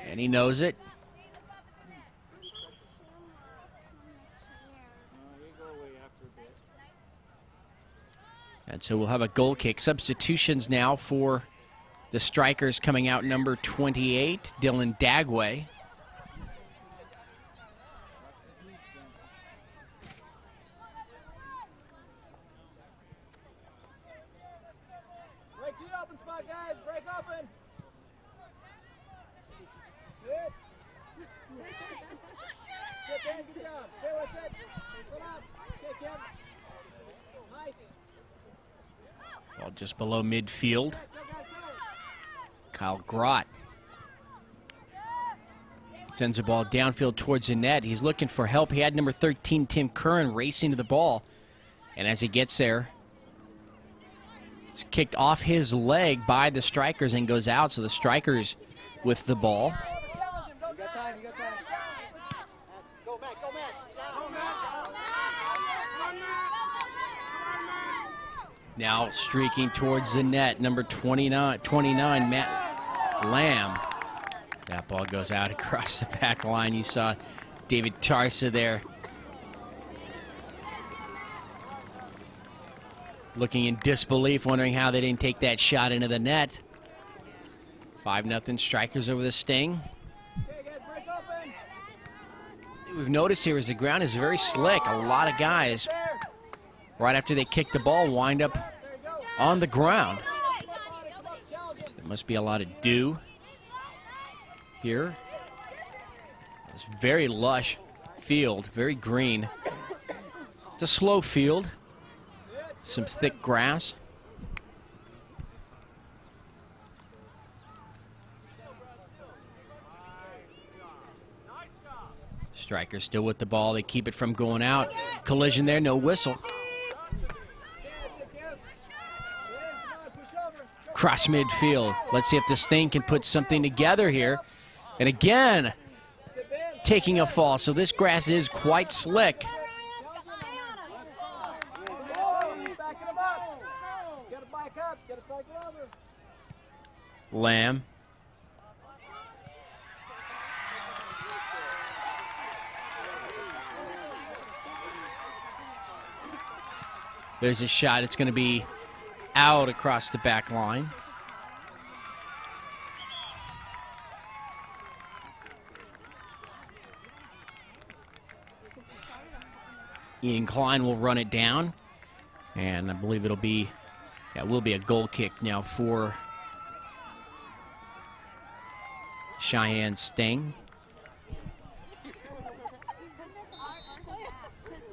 And he knows it. And so we'll have a goal kick. Substitutions now for the Strikers coming out, number 28, Dylan Dagway. Break to the open spot, guys. Break open. Sit. Sit, Dan. Good job. Stay with it. Fill up. Kick him. Nice. Ball just below midfield. Kyle Grott sends the ball downfield towards the net. He's looking for help. He had number 13, Tim Curran, racing to the ball. And as he gets there, it's kicked off his leg by the Strikers and goes out. So the Strikers with the ball. Now streaking towards the net, number 29, Matt Lamb. That ball goes out across the back line. You saw David Tarsa there looking in disbelief, wondering how they didn't take that shot into the net. 5-0 Strikers over the Sting. What we've noticed here is the ground is very slick. A lot of guys, right after they kick the ball, wind up on the ground. So there must be a lot of dew here. It's a very lush field, very green. It's a slow field, some thick grass. Strikers still with the ball. They keep it from going out. Collision there, no whistle. Cross midfield. Let's see if the Sting can put something together here. And again, taking a fall. So this grass is quite slick. Lamb. There's a shot. It's going to be out across the back line. Ian Klein will run it down, and I believe it'll be, yeah, it will be a goal kick now for Cheyenne Sting.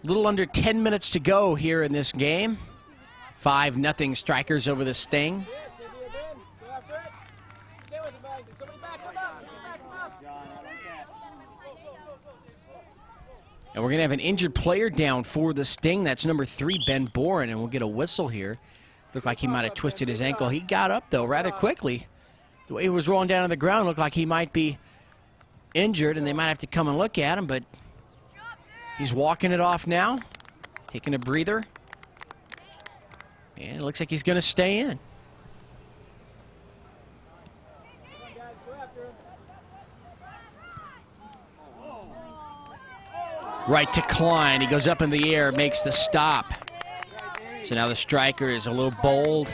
A little under 10 minutes to go here in this game. 5-0 Strikers over the Sting. And we're going to have an injured player down for the Sting. That's number 3, Ben Boren, and we'll get a whistle here. Looked like he might have twisted his ankle. He got up, though, rather quickly. The way he was rolling down on the ground looked like he might be injured, and they might have to come and look at him, but he's walking it off now, taking a breather, and it looks like he's going to stay in. Right to Klein. He goes up in the air, makes the stop. So now the striker is a little bold,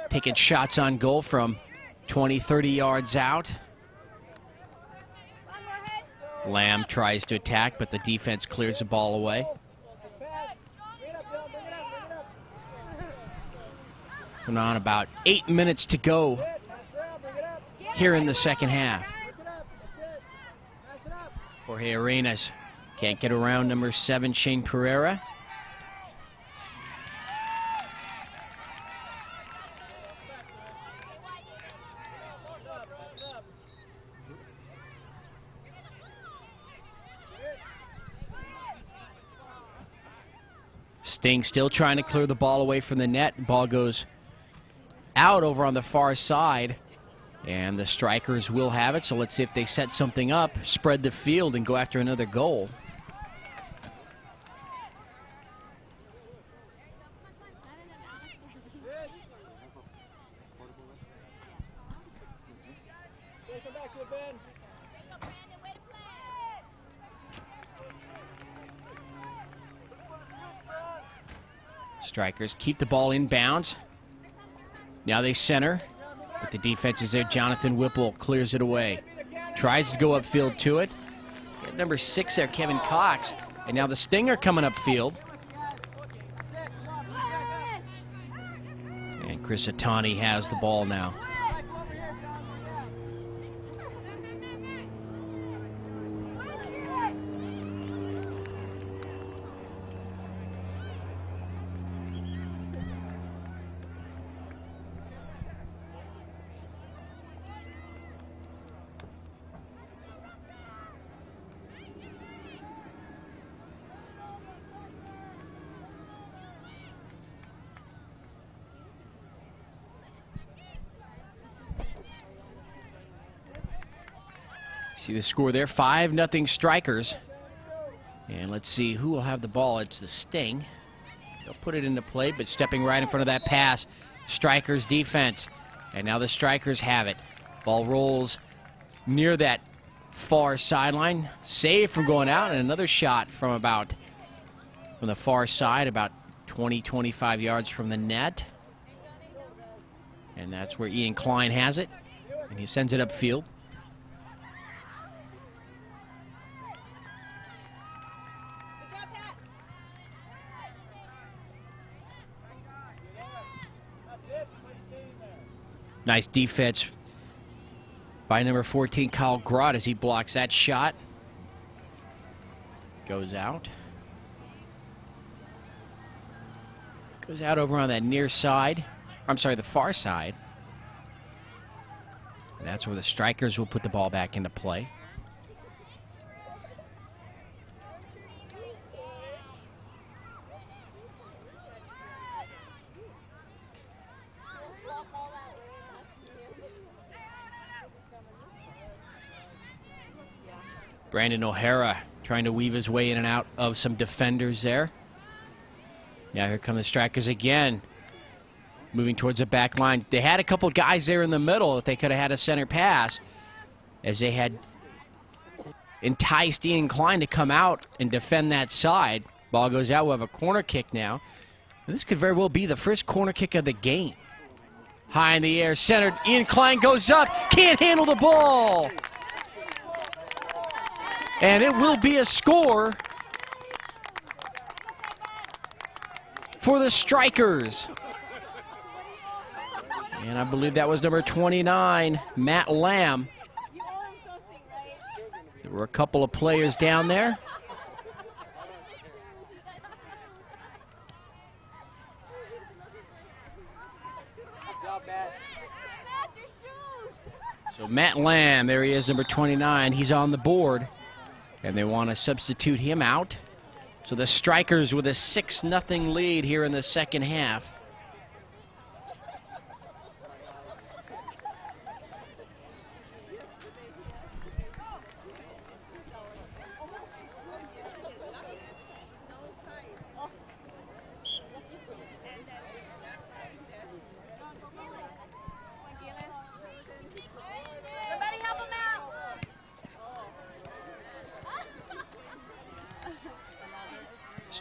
taking shots on goal from 20, 30 yards out. Lamb tries to attack, but the defense clears the ball away. Going on about 8 minutes to go here in the second half. Jorge Arenas can't get around number 7, Shane Pereira. Sting still trying to clear the ball away from the net. Ball goes out over on the far side, and the strikers will have it. So let's see if they set something up, spread the field, and go after another goal. Strikers keep the ball in bounds. Now they center, but the defense is there. Jonathan Whipple clears it away. Tries to go upfield to it. Got number 6 there, Kevin Cox. And now the Stinger coming upfield. And Chris Atani has the ball now. See the score there, 5-0 Strikers. And let's see who will have the ball. It's the Sting. They'll put it into play, but stepping right in front of that pass, Strikers defense. And now the Strikers have it. Ball rolls near that far sideline. Save from going out, and another shot from the far side, about 20, 25 yards from the net. And that's where Ian Klein has it. And he sends it upfield. Nice defense by number 14, Kyle Grott, as he blocks that shot. Goes out. Goes out over on that near side. I'm sorry, the far side. And that's where the Strikers will put the ball back into play. Brandon O'Hara trying to weave his way in and out of some defenders there. Now here come the Strikers again, moving towards the back line. They had a couple guys there in the middle if they could have had a center pass, as they had enticed Ian Klein to come out and defend that side. Ball goes out. We'll have a corner kick now. This could very well be the first corner kick of the game. High in the air, centered. Ian Klein goes up, can't handle the ball. And it will be a score for the Strikers. And I believe that was number 29, Matt Lamb. There were a couple of players down there. So Matt Lamb, there he is, number 29. He's on the board. And they want to substitute him out. So the Strikers with a 6-0 lead here in the second half.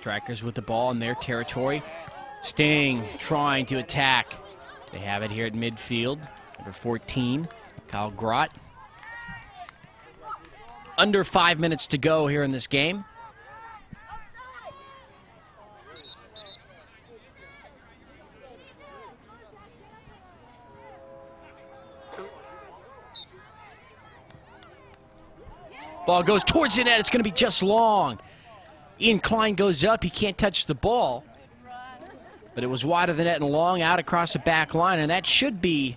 Strikers with the ball in their territory. Sting trying to attack. They have it here at midfield. Number 14, Kyle Grott. Under 5 minutes to go here in this game. Ball goes towards the net. It's going to be just long. Ian Klein goes up. He can't touch the ball. But it was wide of the net and long out across the back line. And that should be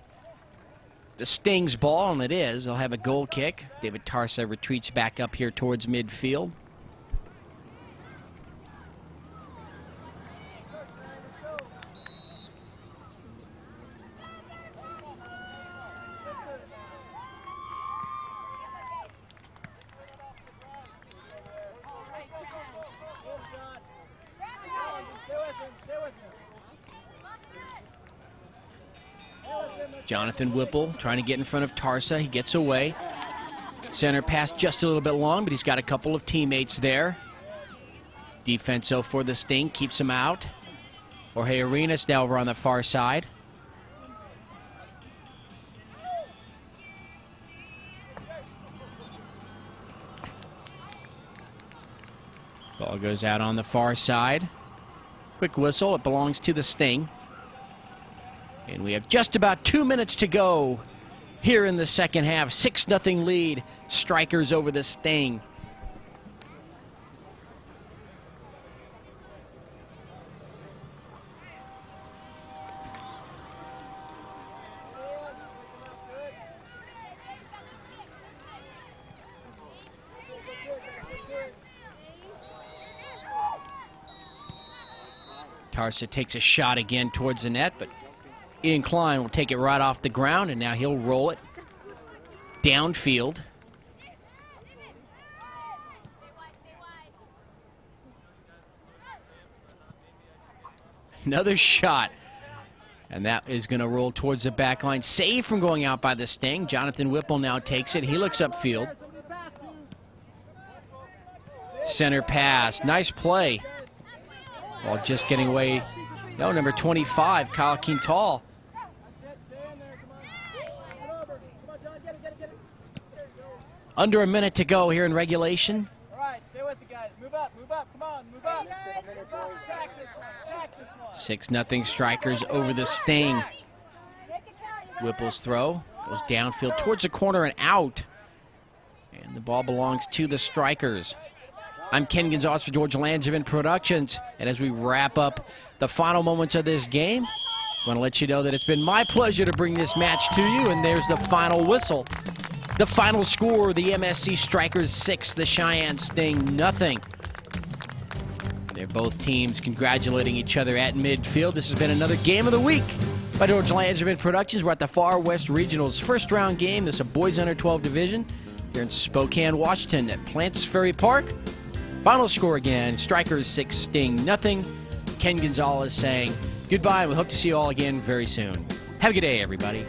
the Sting's ball, and it is. They'll have a goal kick. David Tarsa retreats back up here towards midfield. Jonathan Whipple trying to get in front of Tarsa. He gets away. Center pass just a little bit long, but he's got a couple of teammates there. Defense, though, for the Sting keeps him out. Jorge Arenas now over on the far side. Ball goes out on the far side. Quick whistle. It belongs to the Sting. And we have just about 2 minutes to go here in the second half. 6-0 lead. Strikers over the Sting. Tarsa takes a shot again towards the net, but Ian Klein will take it right off the ground, and now he'll roll it downfield. Another shot, and that is going to roll towards the back line. Save from going out by the Sting. Jonathan Whipple now takes it. He looks upfield. Center pass. Nice play. Well, just getting away. No, number 25, Kyle Quintal. Under a minute to go here in regulation. All right, stay with the guys. Move up, come on, move up. Attack this one. 6-0 Strikers over the Sting. Whipple's throw goes downfield towards the corner and out. And the ball belongs to the Strikers. I'm Ken Gonzalez for George Langevin Productions. And as we wrap up the final moments of this game, I want to let you know that it's been my pleasure to bring this match to you. And there's the final whistle. The final score, the MSC Strikers 6, the Cheyenne Sting nothing. They're both teams congratulating each other at midfield. This has been another Game of the Week by George Langevin Productions. We're at the Far West Regionals first round game. This is a boys under 12 division here in Spokane, Washington at Plants Ferry Park. Final score again, Strikers 6, Sting nothing. Ken Gonzalez saying goodbye, and we hope to see you all again very soon. Have a good day, everybody.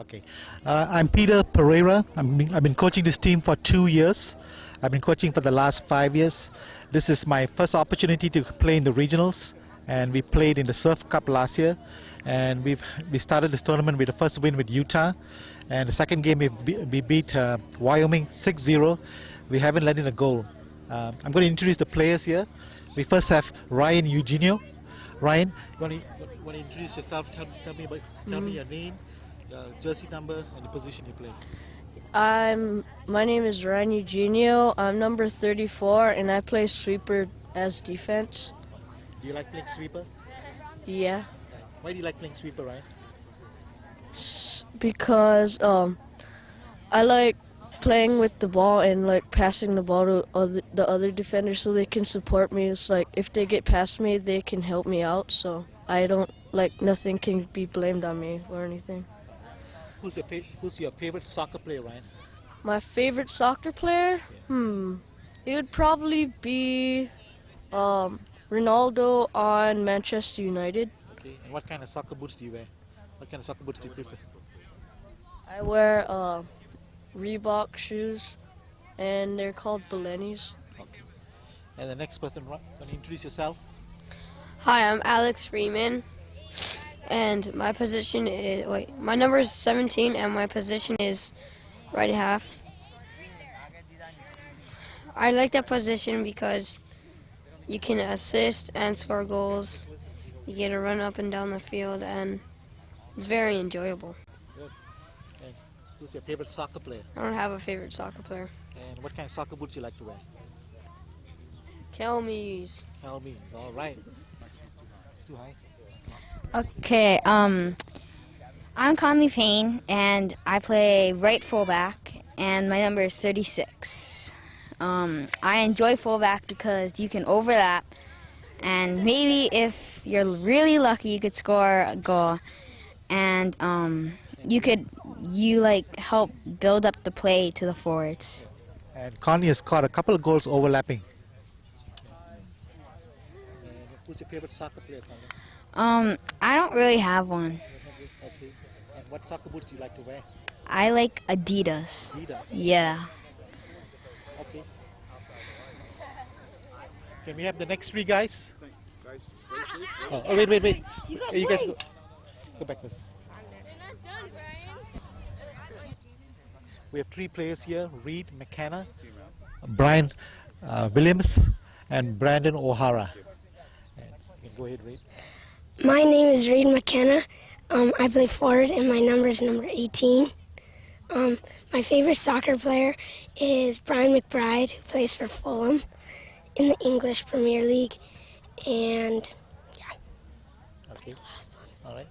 Okay, I'm Peter Pereira. I've been coaching this team for 2 years. I've been coaching for the last 5 years. This is my first opportunity to play in the regionals, and we played in the Surf Cup last year. And we started this tournament with the first win with Utah, and the second game we beat Wyoming 6-0. We haven't let in a goal. I'm going to introduce the players here. We first have Ryan Eugenio. Ryan, you want to introduce yourself? Tell me your name, jersey number, and the position you play. My name is Ryan Eugenio. I'm number 34, and I play sweeper as defense. Do you like playing sweeper? Yeah. Why do you like playing sweeper, Ryan? Because I like playing with the ball and like passing the ball to the other defenders so they can support me. It's like if they get past me, they can help me out. So I don't like nothing can be blamed on me or anything. Who's your favorite soccer player, Ryan? My favorite soccer player? It would probably be Ronaldo on Manchester United. Okay, and what kind of soccer boots do you wear? What kind of soccer boots do you prefer? I wear Reebok shoes, and they're called Balenis. Okay. And the next person, can you introduce yourself? Hi, I'm Alex Freeman, and my position is, my number is 17, and my position is right half. I like that position because you can assist and score goals. You get to run up and down the field, and it's very enjoyable. Good. And who's your favorite soccer player? I don't have a favorite soccer player. And what kind of soccer boots you like to wear? Kelmies. Tell me. All right. Too high. Okay, I'm Conley Payne, and I play right fullback, and my number is 36. I enjoy fullback because you can overlap, and maybe if you're really lucky, you could score a goal, and you help build up the play to the forwards. And Conley has scored a couple of goals overlapping. And who's your favorite soccer player, Conley? I don't really have one. Okay. And what soccer boots do you like to wear? I like Adidas. Adidas. Yeah. Okay. Can we have the next three guys? Oh, wait. You guys go back first. We have three players here: Reed McKenna, Brian Williams, and Brandon O'Hara. And you can go ahead, Reed. My name is Reed McKenna. I play forward, and my number is number 18. My favorite soccer player is Brian McBride, who plays for Fulham in the English Premier League. And yeah, that's the last one. All right.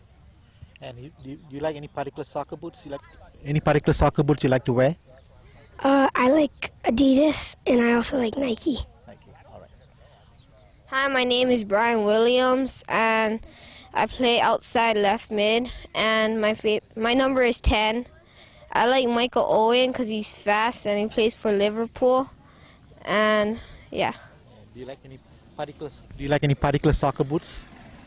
And do you like any particular soccer boots? Any particular soccer boots you like to wear? I like Adidas, and I also like Nike. Nike. All right. Hi, my name is Brian Williams, and I play outside left mid, and my number is 10. I like Michael Owen because he's fast and he plays for Liverpool, and yeah. Do you like any particular soccer boots?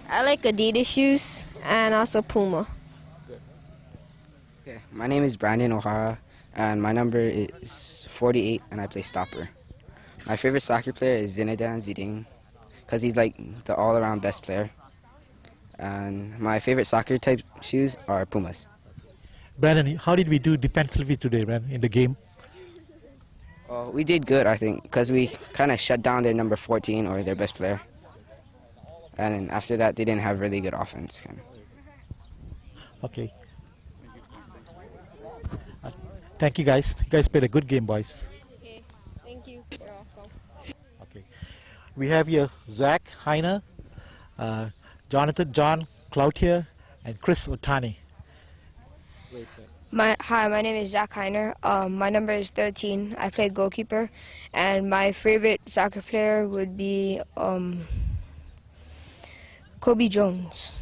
I like Adidas shoes and also Puma. Good. Okay, my name is Brandon O'Hara, and my number is 48, and I play stopper. My favorite soccer player is Zinedine Zidane, because he's like the all-around best player. And my favorite soccer type shoes are Pumas. Brandon, how did we do defensively today, Brandon, in the game? We did good, I think, because we kind of shut down their number 14 or their best player. And then after that, they didn't have really good offense. Okay. Thank you, guys. You guys played a good game, boys. Okay, thank you. You're welcome. Okay. We have here Zach Heiner, John Cloutier, and Chris Otani. Wait, Hi, my name is Zach Heiner. My number is 13. I play goalkeeper, and my favorite soccer player would be Kobe Jones.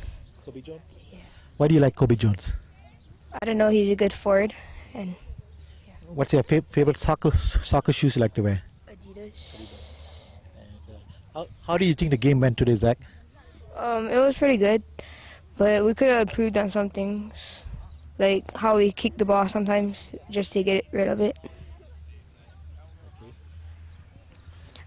Kobe Jones? Yeah. Why do you like Kobe Jones? I don't know, he's a good forward. And What's your favorite soccer shoes you like to wear? Adidas. How do you think the game went today, Zach? It was pretty good, but we could have improved on some things, like how we kick the ball sometimes just to get rid of it.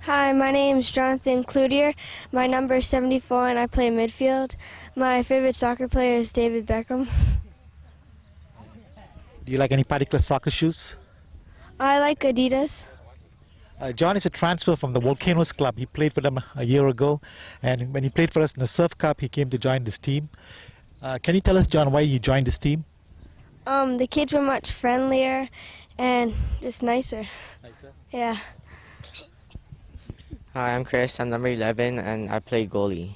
Hi, my name is Jonathan Cloutier. My number is 74 and I play midfield. My favorite soccer player is David Beckham. Do you like any particular soccer shoes? I like Adidas. John is a transfer from the Volcanoes Club. He played for them a year ago, and when he played for us in the Surf Cup, he came to join this team. Can you tell us, John, why you joined this team? The kids were much friendlier and just nicer. Nicer? Yeah. Hi, I'm Chris. I'm number 11 and I play goalie.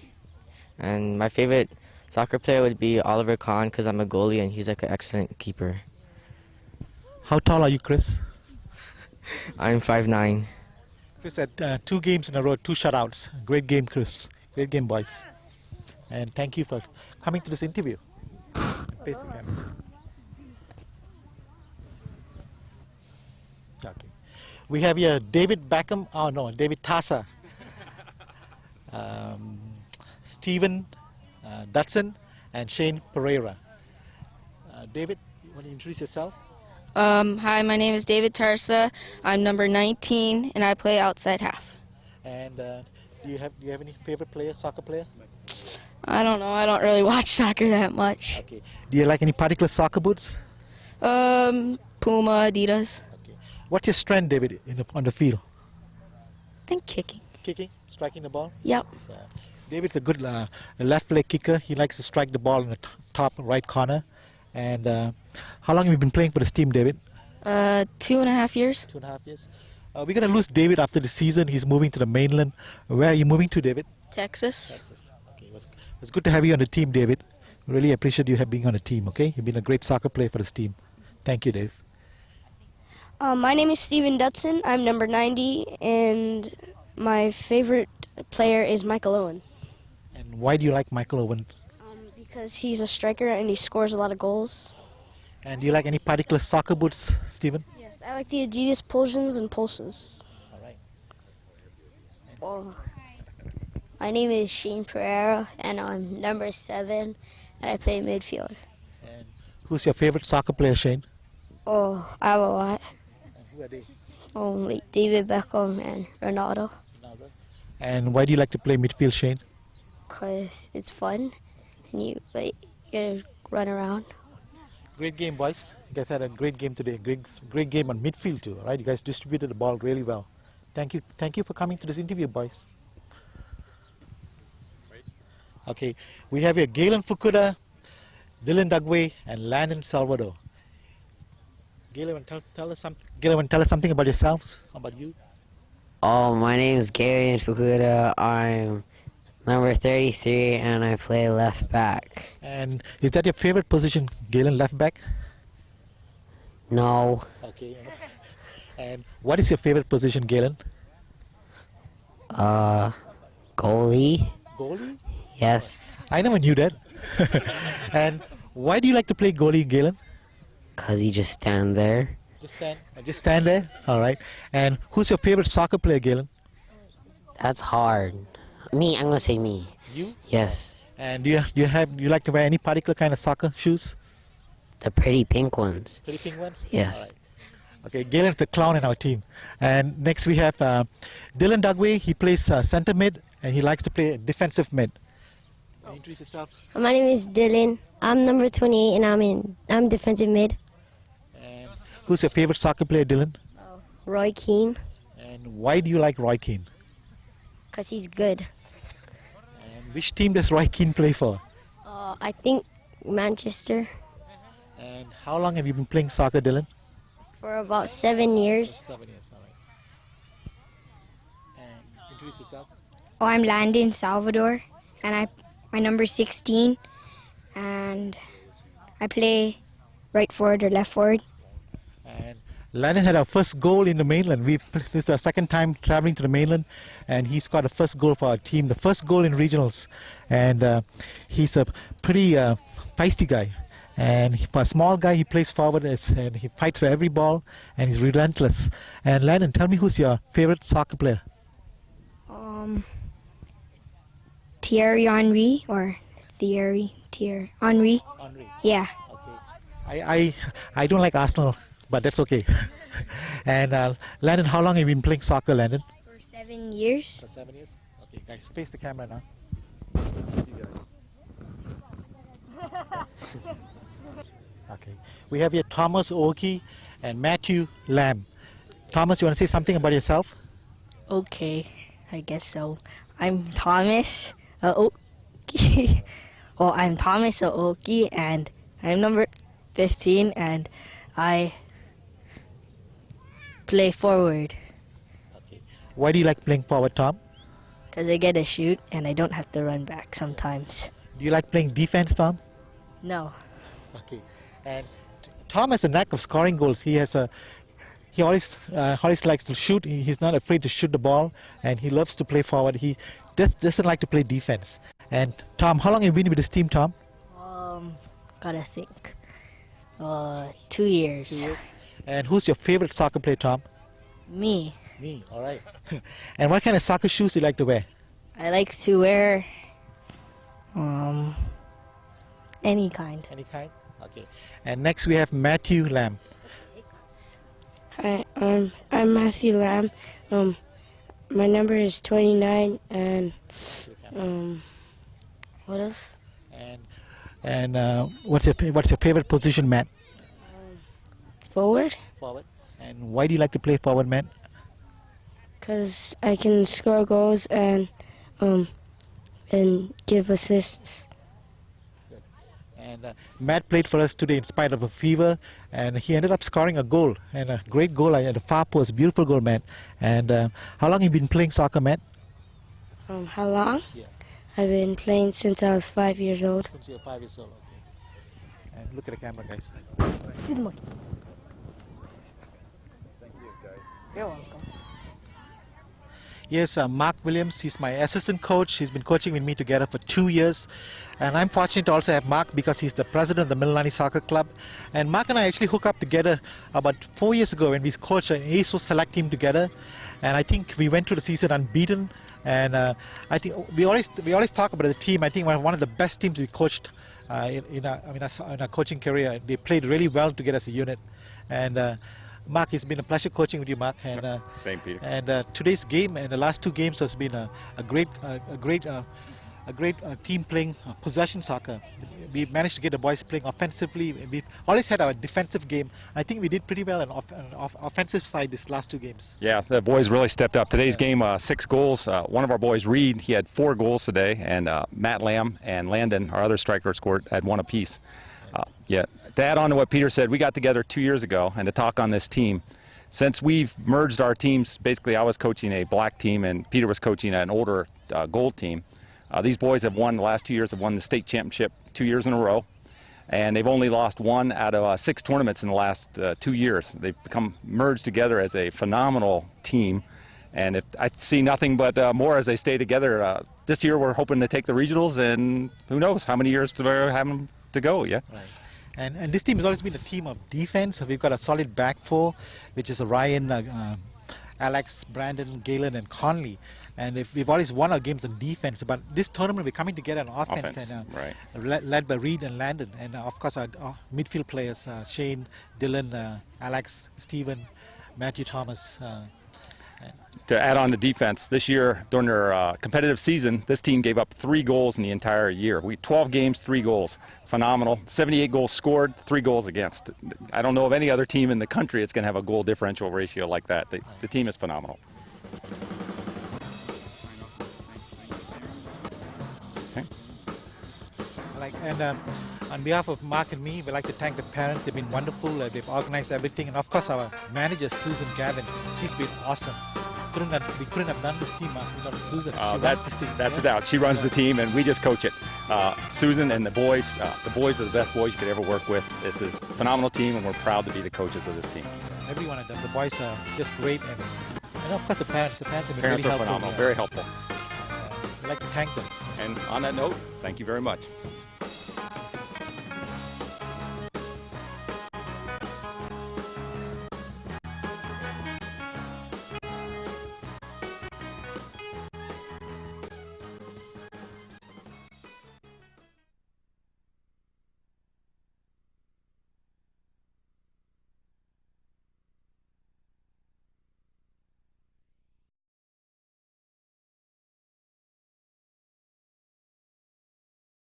And my favorite soccer player would be Oliver Kahn because I'm a goalie and he's like an excellent keeper. How tall are you, Chris? I'm 5'9". Chris had 2 games in a row, 2 shutouts. Great game, Chris. Great game, boys. And thank you for coming to this interview. Face the camera. Okay. We have here David Beckham. Oh no, David Tassa. Stephen Dutson and Shane Pereira. David, you want to introduce yourself? Hi, my name is David Tarsa. I'm number 19 and I play outside half. And do you have any favorite player, soccer player? I don't know. I don't really watch soccer that much. Okay. Do you like any particular soccer boots? Puma, Adidas. Okay. What's your strength, David, on the field? I think kicking. Kicking, striking the ball. Yep. David's a good left leg kicker. He likes to strike the ball in the top right corner. And how long have you been playing for this team, David? 2.5 years. 2.5 years. We're going to lose David after the season. He's moving to the mainland. Where are you moving to, David? Texas. Texas. Okay. It's good to have you on the team, David. Really appreciate you being on the team, okay? You've been a great soccer player for this team. Thank you, Dave. My name is Stephen Dutson. I'm number 90 and my favorite player is Michael Owen. And why do you like Michael Owen? Because he's a striker and he scores a lot of goals. And do you like any particular soccer boots, Stephen? Yes, I like the Adidas Pulsions and Pulses. All right. Oh. My name is Shane Pereira and I'm number 7 and I play midfield. And who's your favorite soccer player, Shane? Oh, I have a lot. And who are they? Like David Beckham and Ronaldo. And why do you like to play midfield, Shane? Because it's fun and you get to run around. Great game, boys. You guys had a great game today. Great game on midfield too, right? You guys distributed the ball really well. Thank you for coming to this interview, boys. Okay, we have here Galen Fukuda, Dylan Dugway, and Landon Salvador. Galen, tell us something about yourselves. How about you? Oh, my name is Galen Fukuda. I'm number 33 and I play left back. And is that your favorite position, Galen, left back? No. Okay. And what is your favorite position, Galen? Goalie. Goalie? Yes. I never knew that. And why do you like to play goalie, Galen? Cause you just stand there. Just stand there? All right. And who's your favorite soccer player, Galen? That's hard. Me, I'm gonna say me. You? Yes. And do you like to wear any particular kind of soccer shoes? The pretty pink ones. Pretty pink ones? Yes. All right. Okay, Galen's the clown in our team. And next we have Dylan Dugway. He plays center mid and he likes to play defensive mid. Introduce yourself. So my name is Dylan. I'm number 28 and I'm defensive mid. And who's your favorite soccer player, Dylan? Roy Keane. And why do you like Roy Keane? Because he's good. And which team does Roy Keane play for? I think Manchester. And how long have you been playing soccer, Dylan? For about 7 years. 7 years, all right. And introduce yourself. Oh, I'm Landon Salvador, and my number 16, and I play right forward or left forward. And Landon had our first goal in the mainland. This is our second time traveling to the mainland, and he scored the first goal for our team, the first goal in regionals. And he's a pretty feisty guy. And for a small guy, he plays forward and he fights for every ball, and he's relentless. And Landon, tell me, who's your favorite soccer player? Thierry Henry or Thierry Henry. Henry. Yeah. Okay. I don't like Arsenal, but that's okay. And Landon, how long have you been playing soccer, Landon? For 7 years. For 7 years? Okay, guys, face the camera now. Okay, we have here Thomas Oki and Matthew Lamb. Thomas, you want to say something about yourself? Okay, I guess so. I'm Thomas Aoki. Well, I'm Thomas Aoki, and I'm number 15, and I play forward. Okay. Why do you like playing forward, Tom? Because I get to shoot, and I don't have to run back sometimes. Do you like playing defense, Tom? No. Okay. And Tom has a knack of scoring goals. He always likes to shoot. He's not afraid to shoot the ball, and he loves to play forward. He just doesn't like to play defense. And Tom, how long have you been with this team, Tom? Gotta think. 2 years. 2 years. And who's your favorite soccer player, Tom? Me. Me, all right. And what kind of soccer shoes do you like to wear? I like to wear any kind. Any kind? Okay. And next we have Matthew Lamb. Hi, I'm Matthew Lamb. My number is 29, and what else? And what's your favorite position, Matt? Forward. Forward. And why do you like to play forward, Matt? Because I can score goals and give assists. And Matt played for us today in spite of a fever, and he ended up scoring a goal, and a great goal at the far post, beautiful goal, Matt. And how long have you been playing soccer, Matt? How long? Yeah. I've been playing since I was 5 years old. Since you're 5 years old, okay. And look at the camera, guys. Good morning. Thank you, guys. You're welcome. Yes, Mark Williams, he's my assistant coach. He's been coaching with me together for 2 years. And I'm fortunate to also have Mark because he's the president of the Mililani Soccer Club. And Mark and I actually hooked up together about 4 years ago when we coached an ASO select team together. And I think we went through the season unbeaten. And I think we always talk about the team. I think one of the best teams we coached in our coaching career. They played really well together as a unit. And Mark, it's been a pleasure coaching with you, Mark. And same, Peter. And today's game and the last 2 games has been a great team playing possession soccer. We managed to get the boys playing offensively. We've always had our defensive game. I think we did pretty well on offensive side these last 2 games. Yeah, the boys really stepped up. Today's game, 6 goals. One of our boys, Reed, he had 4 goals today, and Matt Lamb and Landon, our other striker, had 1 apiece. Yeah. To add on to what Peter said, we got together 2 years ago and to talk on this team. Since we've merged our teams, basically I was coaching a black team and Peter was coaching an older gold team. These boys have won the last 2 years, have won the state championship 2 years in a row. And they've only lost 1 out of 6 tournaments in the last 2 years. They've become merged together as a phenomenal team. And if I see nothing but more as they stay together, this year we're hoping to take the regionals, and who knows how many years we're having to go, yeah? Right. And this team has always been a team of defense. We've got a solid back 4, which is Ryan, Alex, Brandon, Galen, and Conley. And we've always won our games on defense. But this tournament, we're coming together on offense. And, right. led by Reed and Landon. And of course, our midfield players, Shane, Dylan, Alex, Stephen, Matthew Thomas. To add on to defense, this year during their competitive season, this team gave up 3 goals in the entire year. 12 games, 3 goals. Phenomenal. 78 goals scored, 3 goals against. I don't know of any other team in the country that's going to have a goal differential ratio like that. The team is phenomenal. Okay. On behalf of Mark and me, we'd like to thank the parents. They've been wonderful. They've organized everything. And of course, our manager, Susan Gavin, she's been awesome. We couldn't have done this team without Susan. She runs this team. That's a doubt. She runs the team, and we just coach it. Susan and the boys are the best boys you could ever work with. This is a phenomenal team, and we're proud to be the coaches of this team. Everyone of them, the boys are just great, and of course the parents have been Parents really are helpful. phenomenal, very helpful. I'd like to thank them. And on that note, thank you very much.